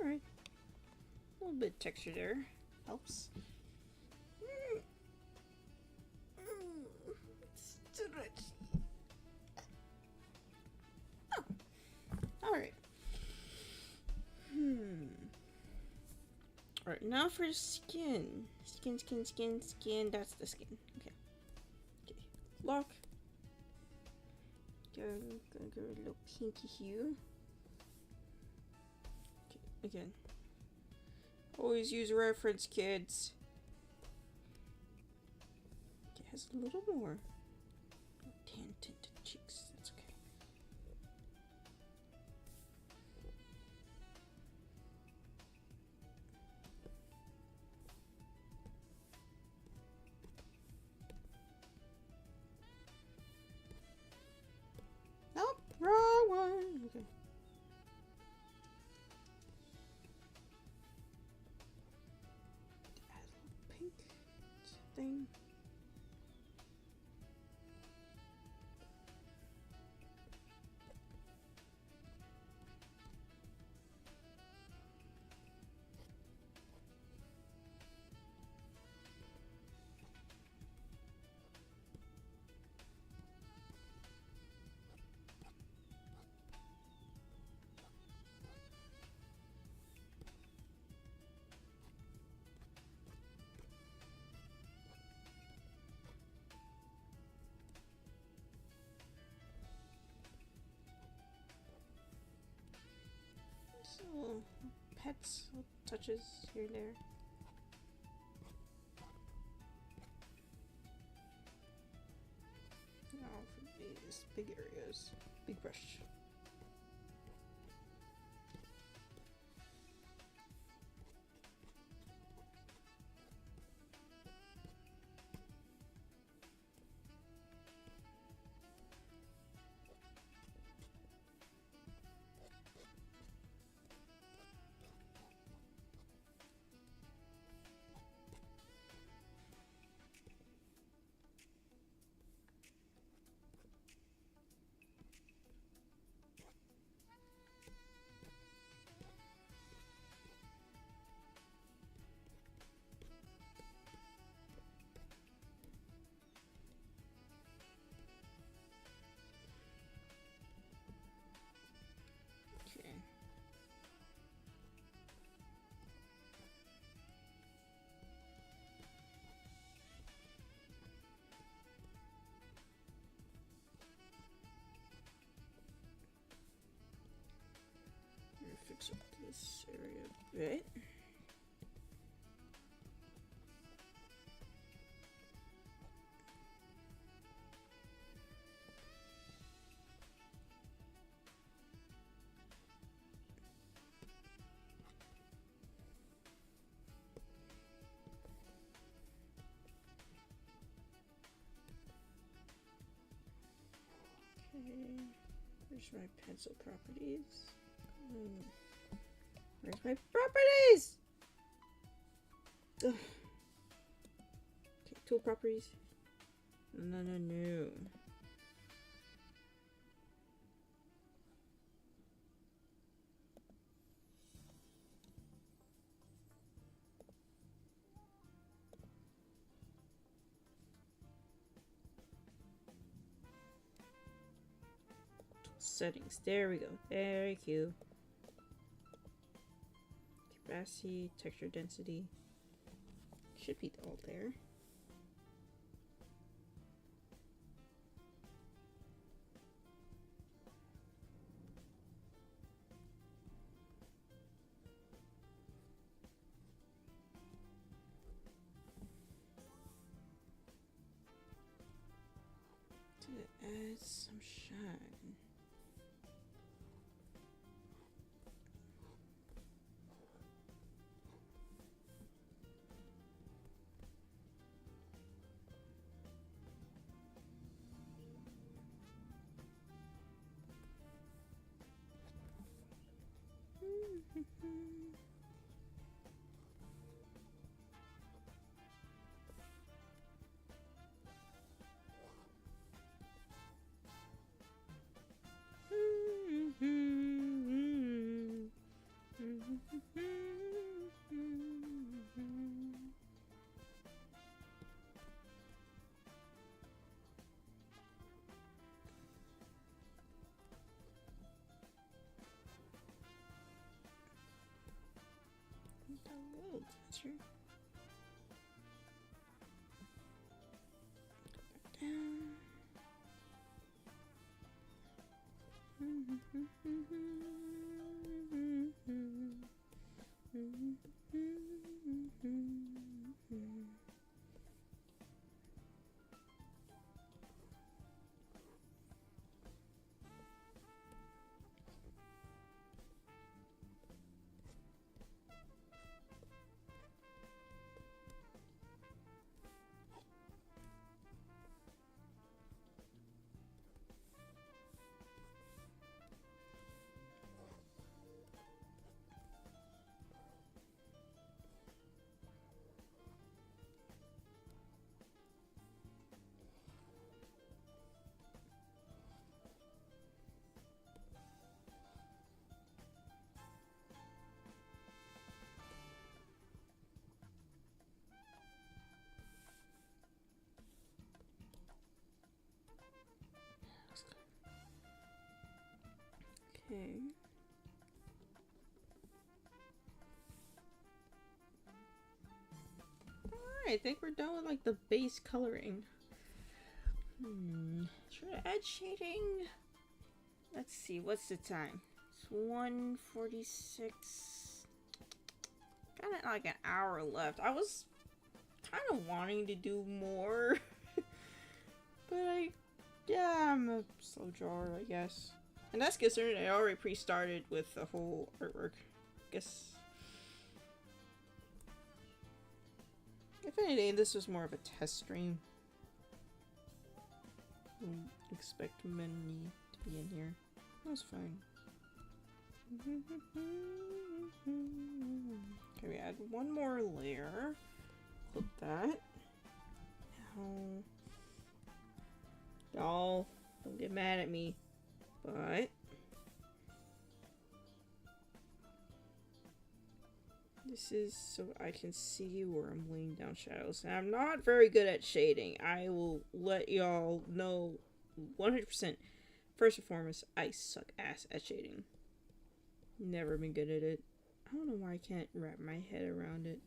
Alright. A little bit of texture there. Helps. Stretchy. Oh. Alright. Alright, now for skin. Skin. That's the skin. Okay. Okay. Lock. Gonna go a little pinky hue. Okay, again. Always use reference, kids. It has a little more tan tinted cheeks. That's okay. Nope, wrong one. Okay. Add a little pink thing. Little pets, little touches here and there. Now for these big areas, big brush. Okay. I'm gonna fix up this area a bit. Okay. Where's my pencil properties? Where's my properties? Ugh. Okay, tool properties. No. Settings. There we go. Very cute. Capacity, texture density. Should be all there. To add some shine. Sure. Okay. Alright, I think we're done with like the base coloring. Should I add shading? Let's see, what's the time? It's 1:46. Got like an hour left. I was kind of wanting to do more. But I'm a slow drawer, I guess. And that's considering I already pre-started with the whole artwork. Guess. If anything, this was more of a test stream. Didn't expect many to be in here. That's fine. Okay, we add one more layer. Clip that. Now, y'all, don't get mad at me. But this is so I can see where I'm laying down shadows. And I'm not very good at shading. I will let y'all know 100%. First and foremost, I suck ass at shading. Never been good at it. I don't know why I can't wrap my head around it.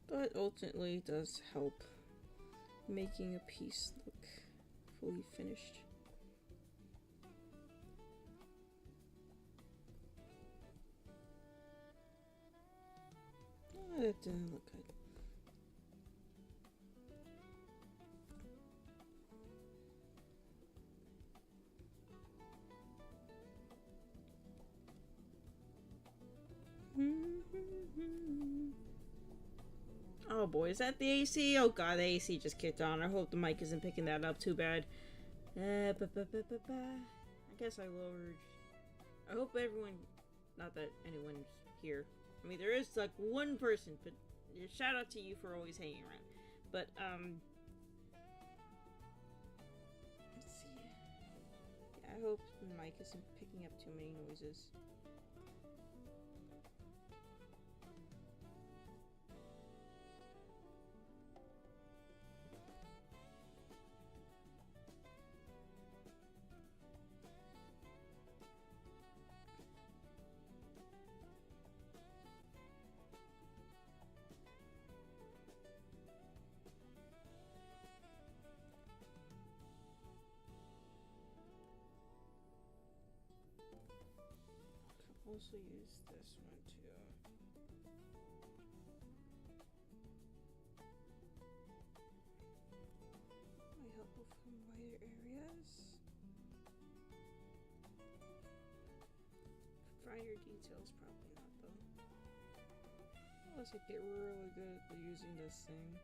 But ultimately it does help making a piece look fully finished. Oh, that didn't look good. Oh boy, is that the AC? Oh god, the AC just kicked on. I hope the mic isn't picking that up too bad. I guess I lowered. I hope everyone, not that anyone's here. I mean, there is like one person, but shout out to you for always hanging around. But let's see. Yeah, I hope the mic isn't picking up too many noises. Also use this one too. Might help with wider areas. Finer details, probably not though. Unless I get really good at using this thing.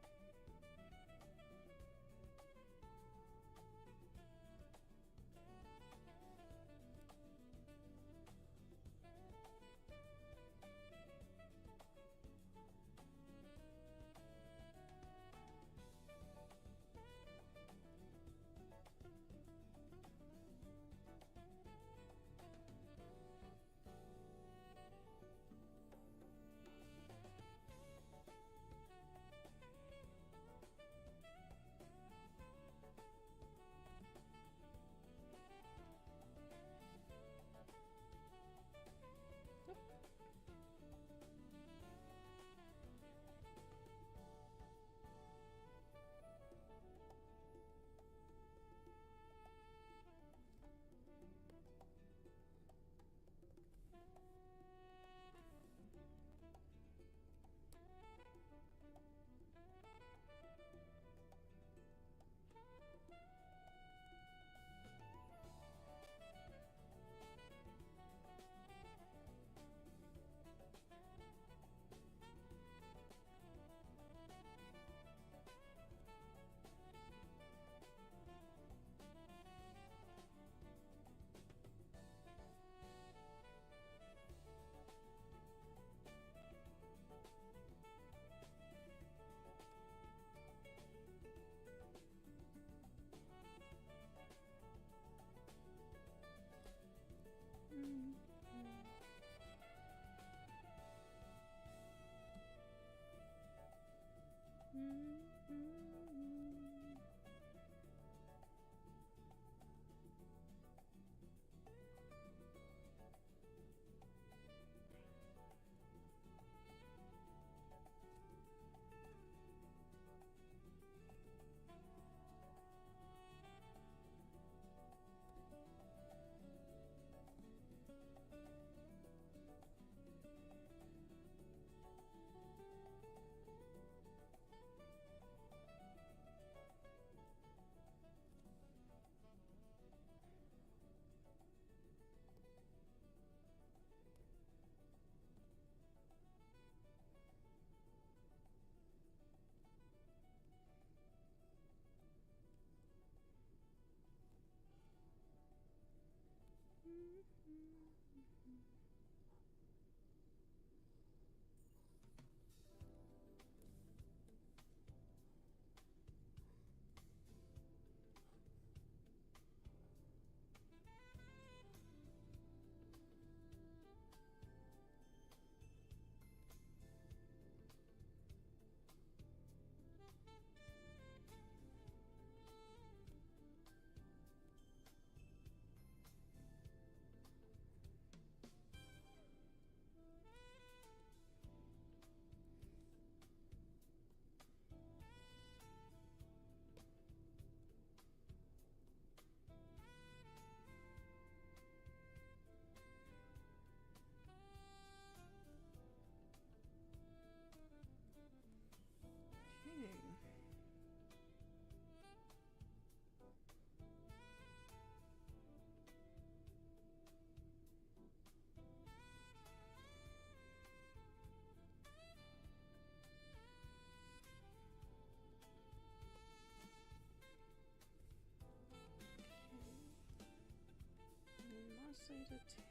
mostly the tail.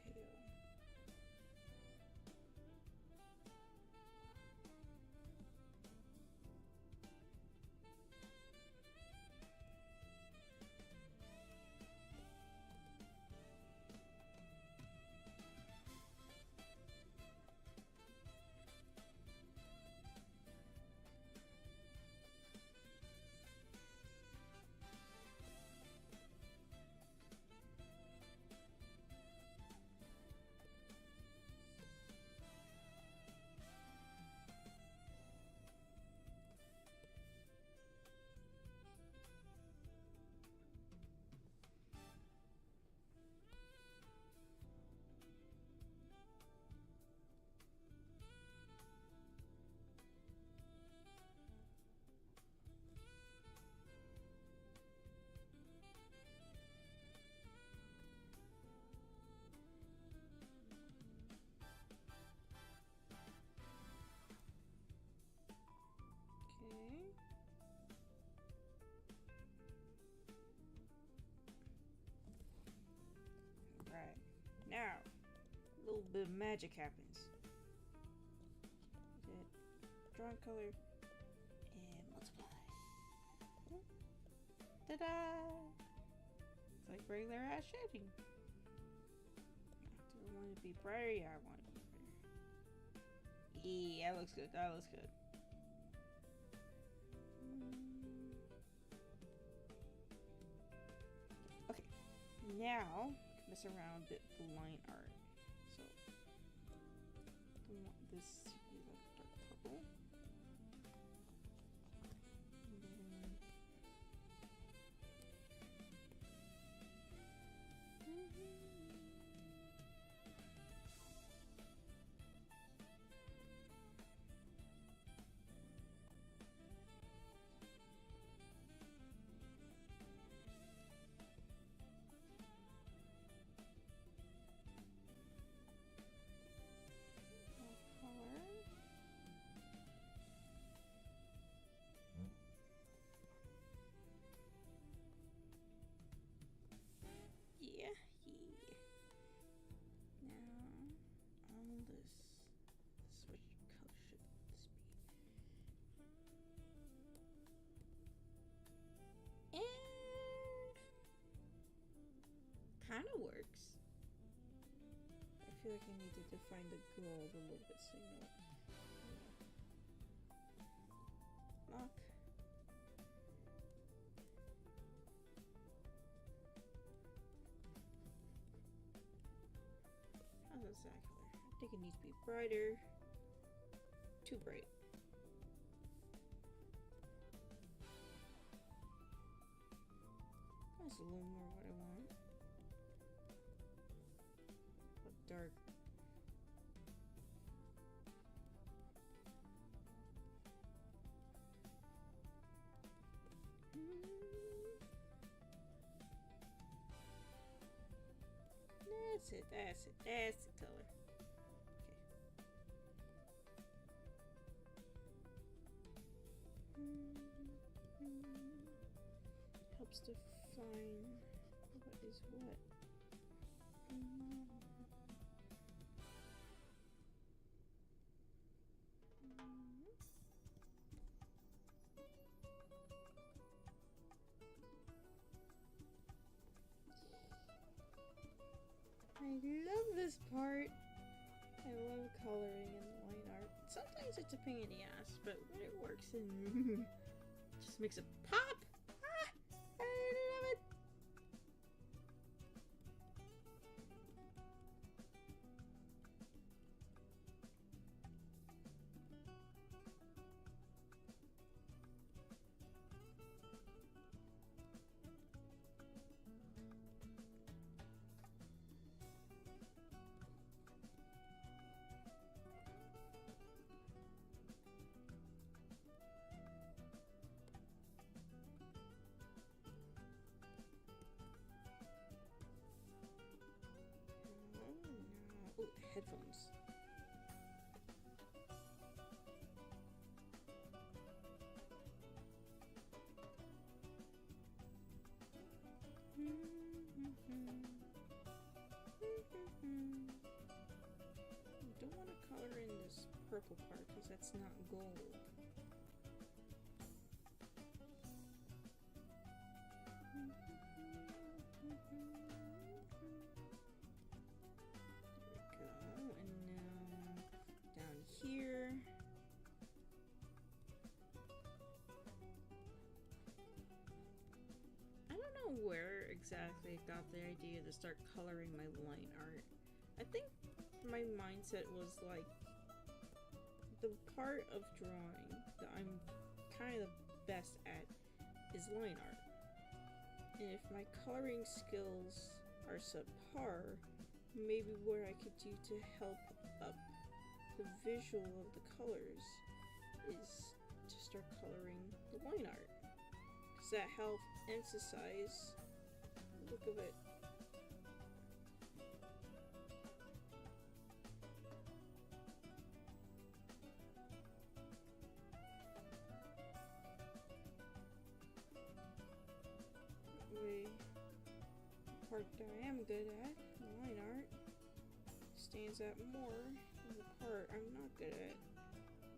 Okay. Right. Now, a little bit of magic happens. Draw color and multiply. Ta-da! It's like regular ass shading. Do I want it to be brighter? Yeah, I want it to be brighter. Yeah, that looks good. That looks good. Okay, now mess around a bit with line art. So I want this to be like dark purple. And then color. Yeah, yeah. Now on this, which color should this be? And kind of works. I feel like I need to define the gold a little bit so you know. Lock. How's that color? I think it needs to be brighter. Too bright. That's a little more what I want. But dark. That's it, that's it, that's the color. Okay. Helps define what is what. I love this part. I love coloring and line art. Sometimes it's a pain in the ass, but when it works and just makes it pop. Ah, I love it. Oh, the headphones. purple part because that's not gold. There we go. And now down here. I don't know where exactly I got the idea to start coloring my line art. I think my mindset was like, the part of drawing that I'm kind of best at is line art. And if my coloring skills are subpar, maybe what I could do to help up the visual of the colors is to start coloring the line art. Because that helps emphasize the look of it. The part that I am good at, line art, stands out more than the part I'm not good at,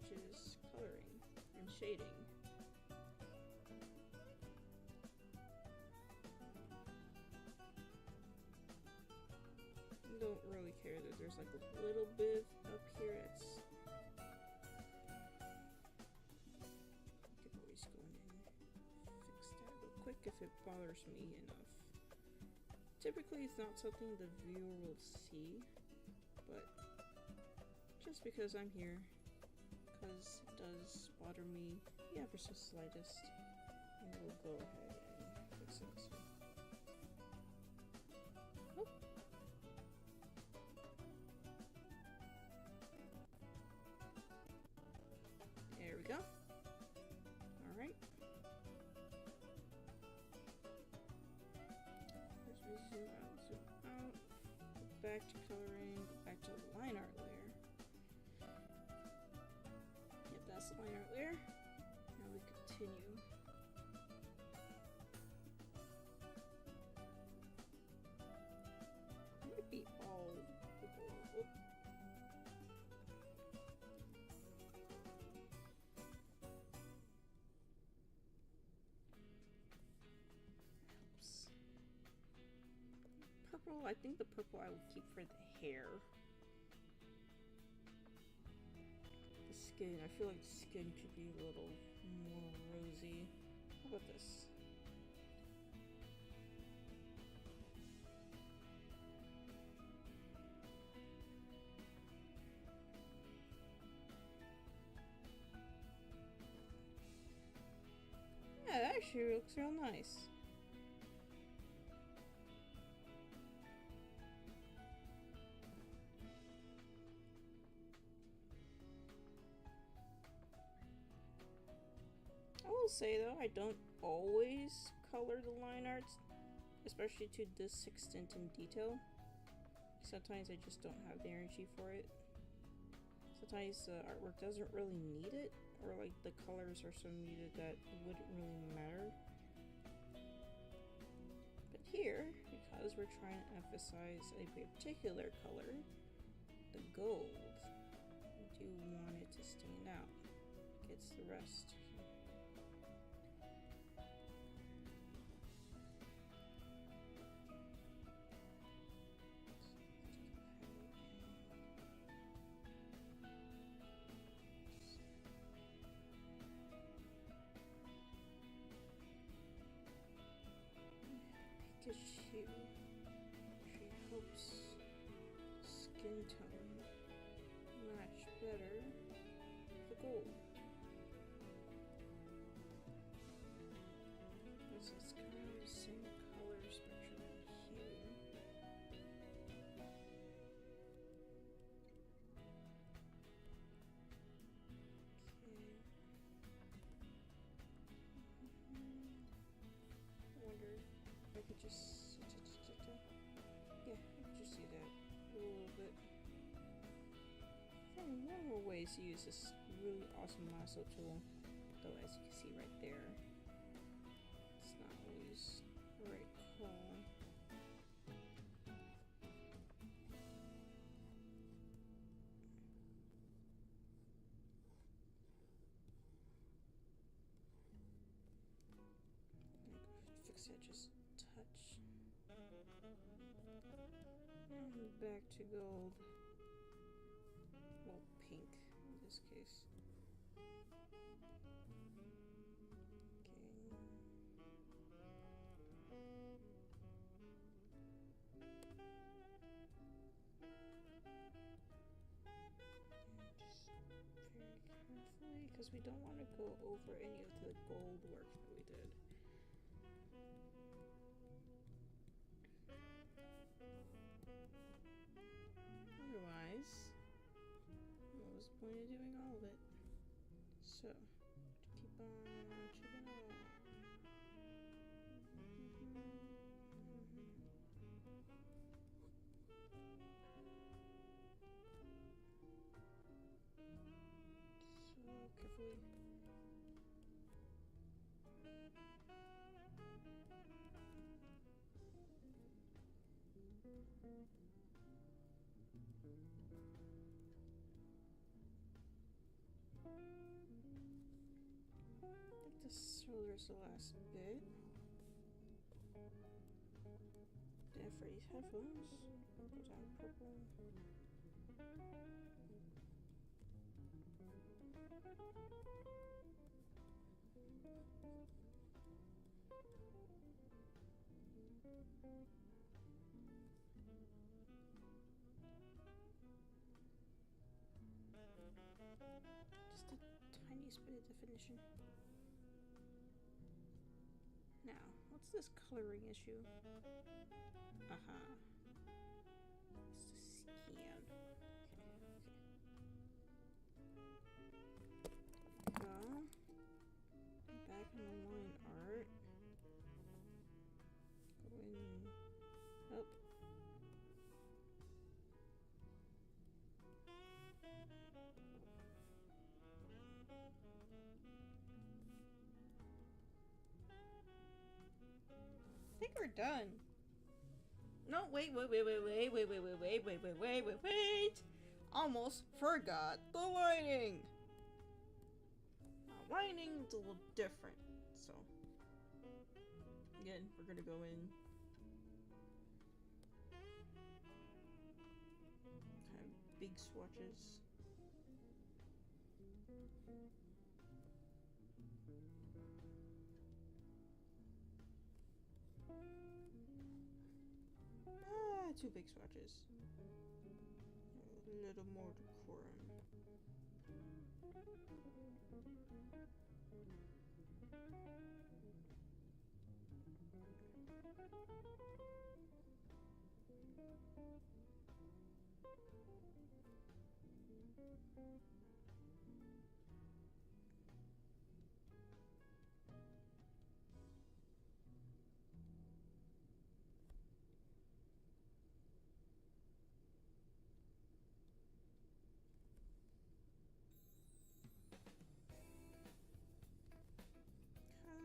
which is coloring and shading. I don't really care that there's like a little bit up here that's, I could always go in and fix that real quick if it bothers me enough. Typically it's not something the viewer will see, but just because I'm here, because it does bother me the ever so slightest, and we'll go ahead and fix it. So. Oh. There we go. Alright. Zoom out, go back to coloring, go back to the line art layer. Yep, that's the line art layer. Now we continue. It might be all the gold. Purple, I think the purple I will keep for the hair. The skin, I feel like the skin could be a little more rosy. How about this? Yeah, that actually looks real nice. I will say though, I don't always color the line arts, especially to this extent in detail. Sometimes I just don't have the energy for it. Sometimes the artwork doesn't really need it, or like the colors are so muted that it wouldn't really matter. But here, because we're trying to emphasize a particular color, the gold, we do want it to stand out against the rest. Tissue, she helps skin tone match better the gold. This is kind of the same color spectrum and hue. Okay. I wonder if I could just, yeah, I could just do that a little bit. One more ways to use this really awesome lasso tool, though as you can see right there, it's not always the right call. just touch. And back to gold. Well, pink in this case. Because we don't want to go over any of the gold work that we did. Otherwise, what was the point of doing all of it? So, keep on chipping along. So carefully. I think the shoulder's the last bit. Then for these headphones, I'll go down purple. Just the tiniest bit of definition. Now, what's this coloring issue? Aha. It's the scan. Okay. Go. Back in the line art. Go in. Up. I think we're done. No, wait. Almost forgot the lighting. Lighting's a little different, so again, we're gonna go in kind of big swatches. Two big swatches. A little more decorum.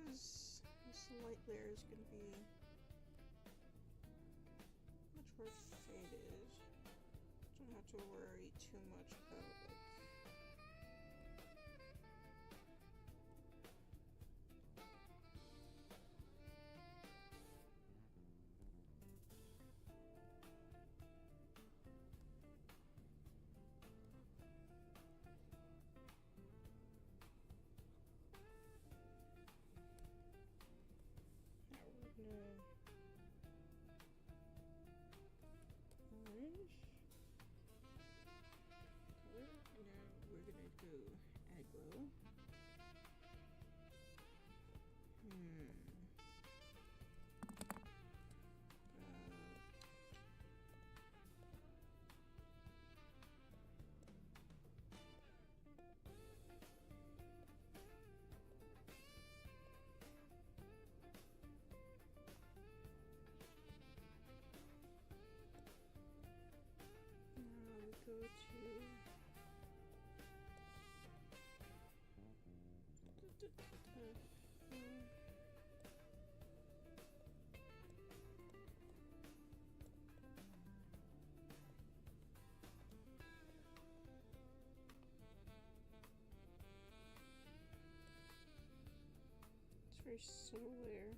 Because this light layer is going to be much more faded. Don't have to worry too much about like orange color, and now we're gonna go add glow. Go to it's very subtle there.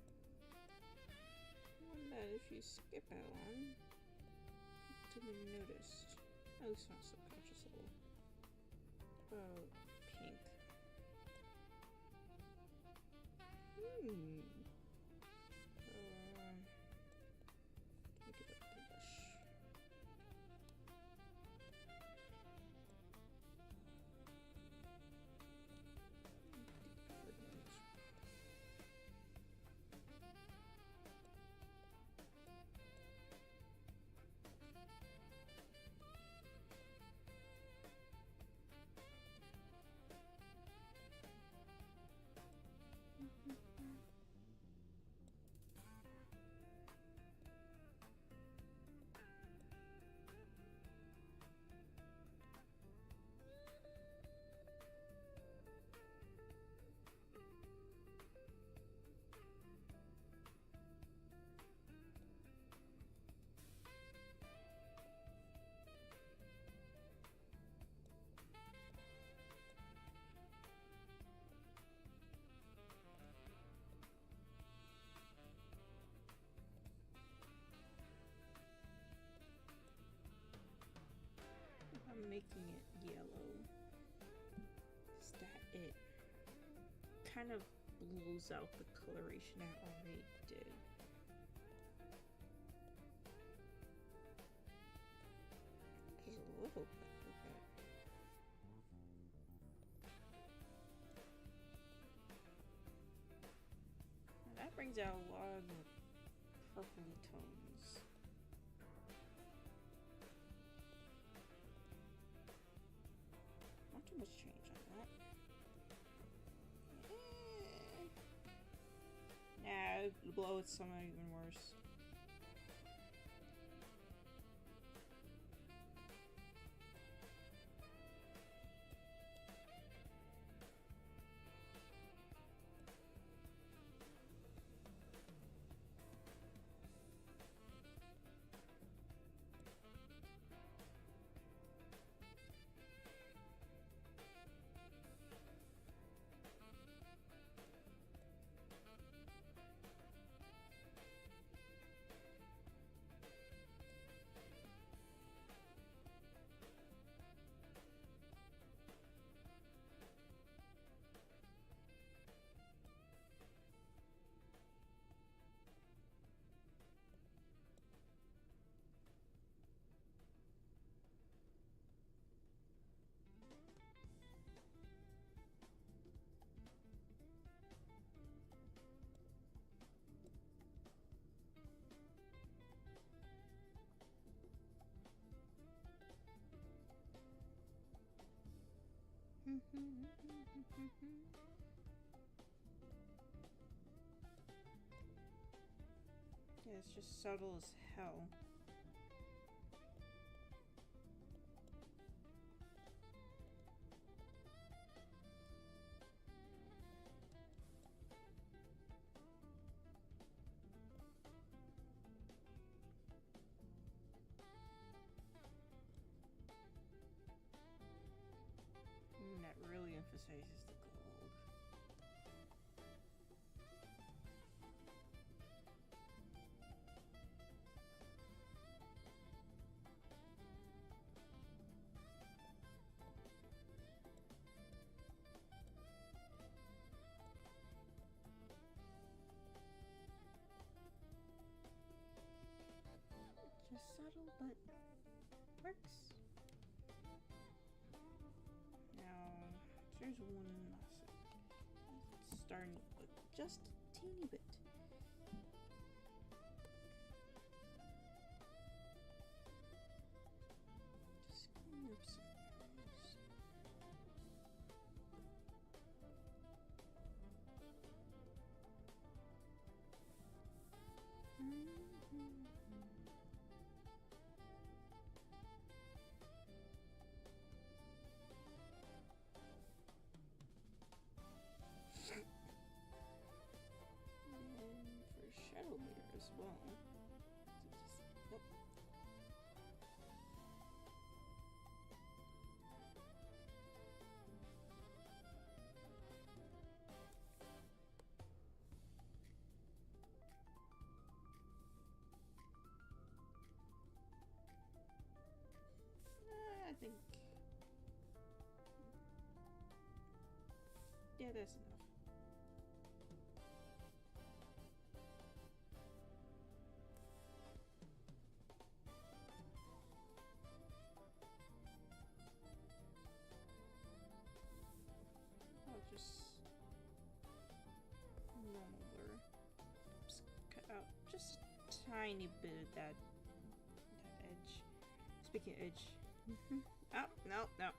And that if you skip out on, to be noticed. At least not subconscious level. Oh, pink. Make it a blush. I'm making it yellow. Is that it kind of blows out the coloration I already did. Just a little bit, okay. Now that brings out a lot of the purpley tones. Not too much change on that. Nah, below it's somewhat even worse. Yeah, it's just subtle as hell. And that really emphasizes the gold. Just subtle, but works. Now, there's one last. It's starting to look just a teeny bit. Just clean up some areas. think. Yeah, that's enough. I'll just normal blur. Just cut out just a tiny bit of that edge. Speaking of edge. Oh, no, no.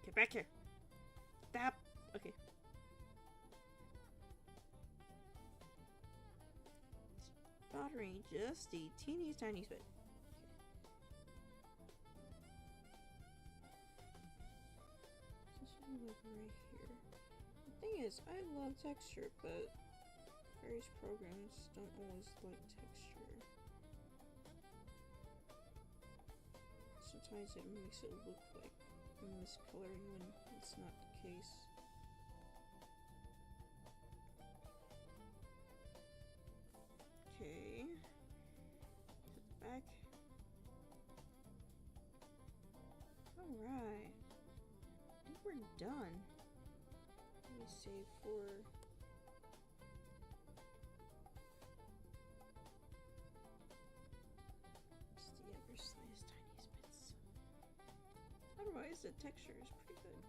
Get back here. Stop. Okay. It's bothering just the teeniest tiniest bit. This should be like right here. The thing is, I love texture, but various programs don't always like texture. Sometimes it makes it look like miscoloring when it's not the case. Okay. Put it back. Alright. I think we're done. Let me save for just the ever slightest tiniest bits. Otherwise, the texture is pretty good.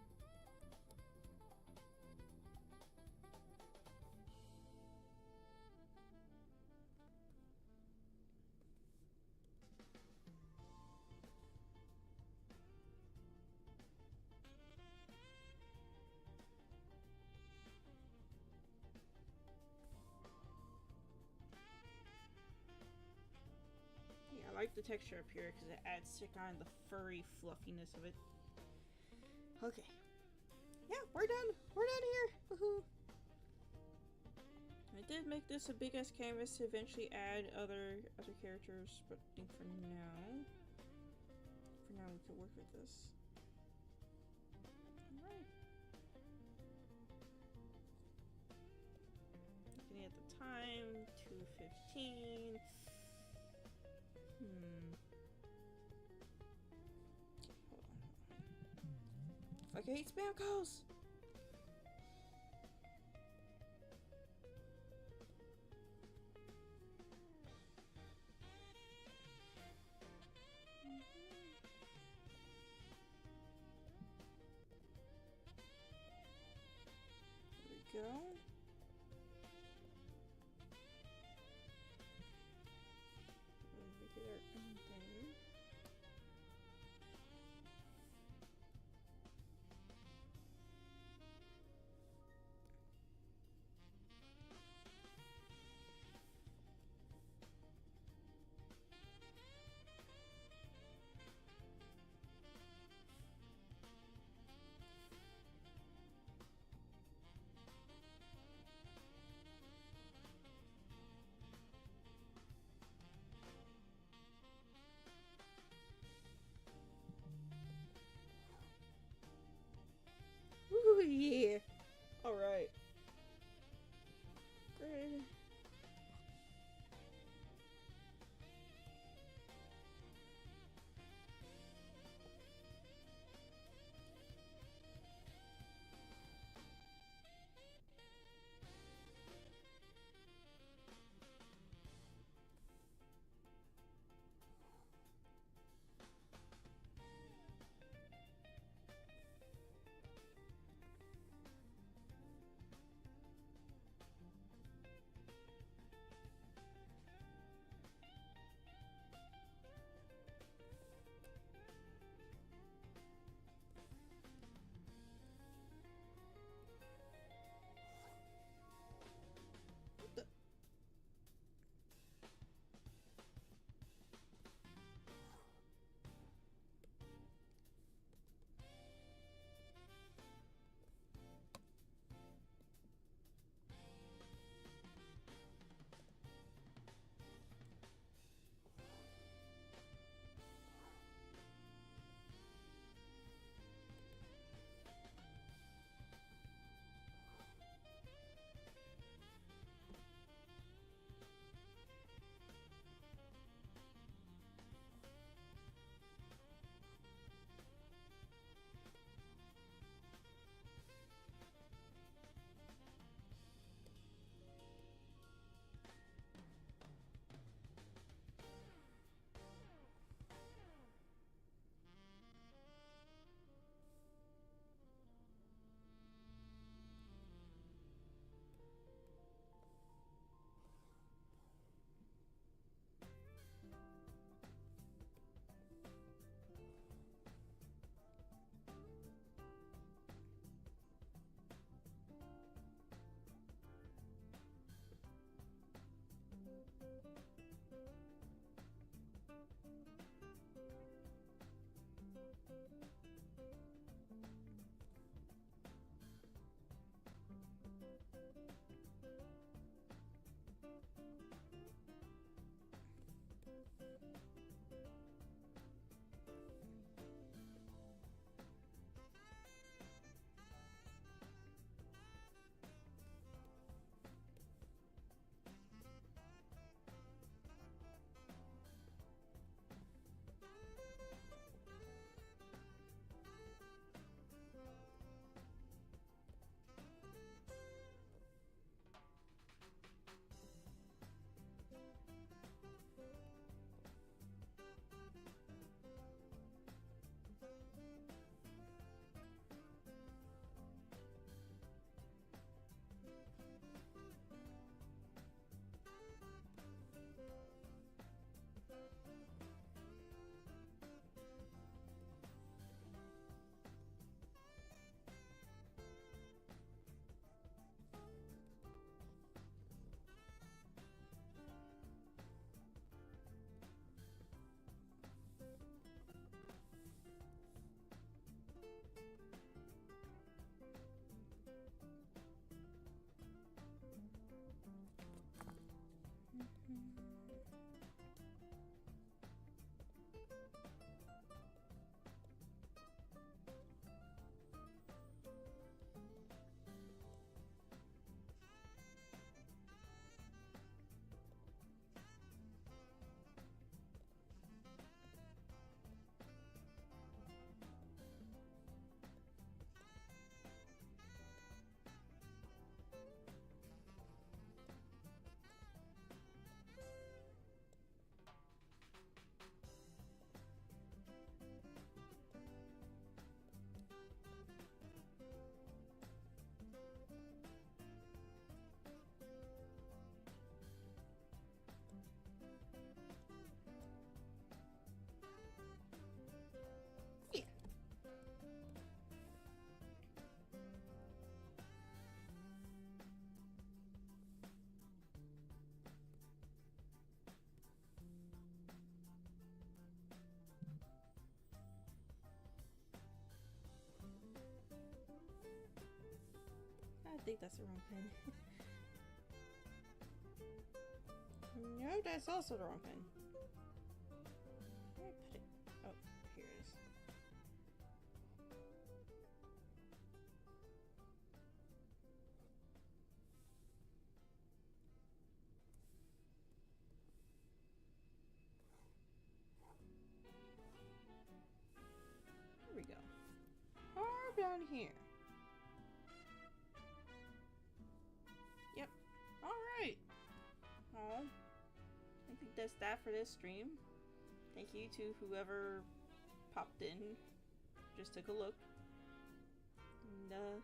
Yeah, I like the texture up here because it adds to kind of the furry fluffiness of it. Okay. Yeah, we're done. We're done here. Woohoo! I did make this a big ass canvas to eventually add other characters, but I think for now we can work with this. Alright. Looking at the time, 2:15. Hold on. Fuck, I hate spam calls! There we go. We did our own thing. Ooh, yeah. Alright. Great. think that's the wrong pen. No, that's also the wrong pen. Where did I put it? Oh, here it is. There we go. Far down here. Yep. Alright. Oh, I think that's that for this stream. Thank you to whoever popped in, just took a look. And,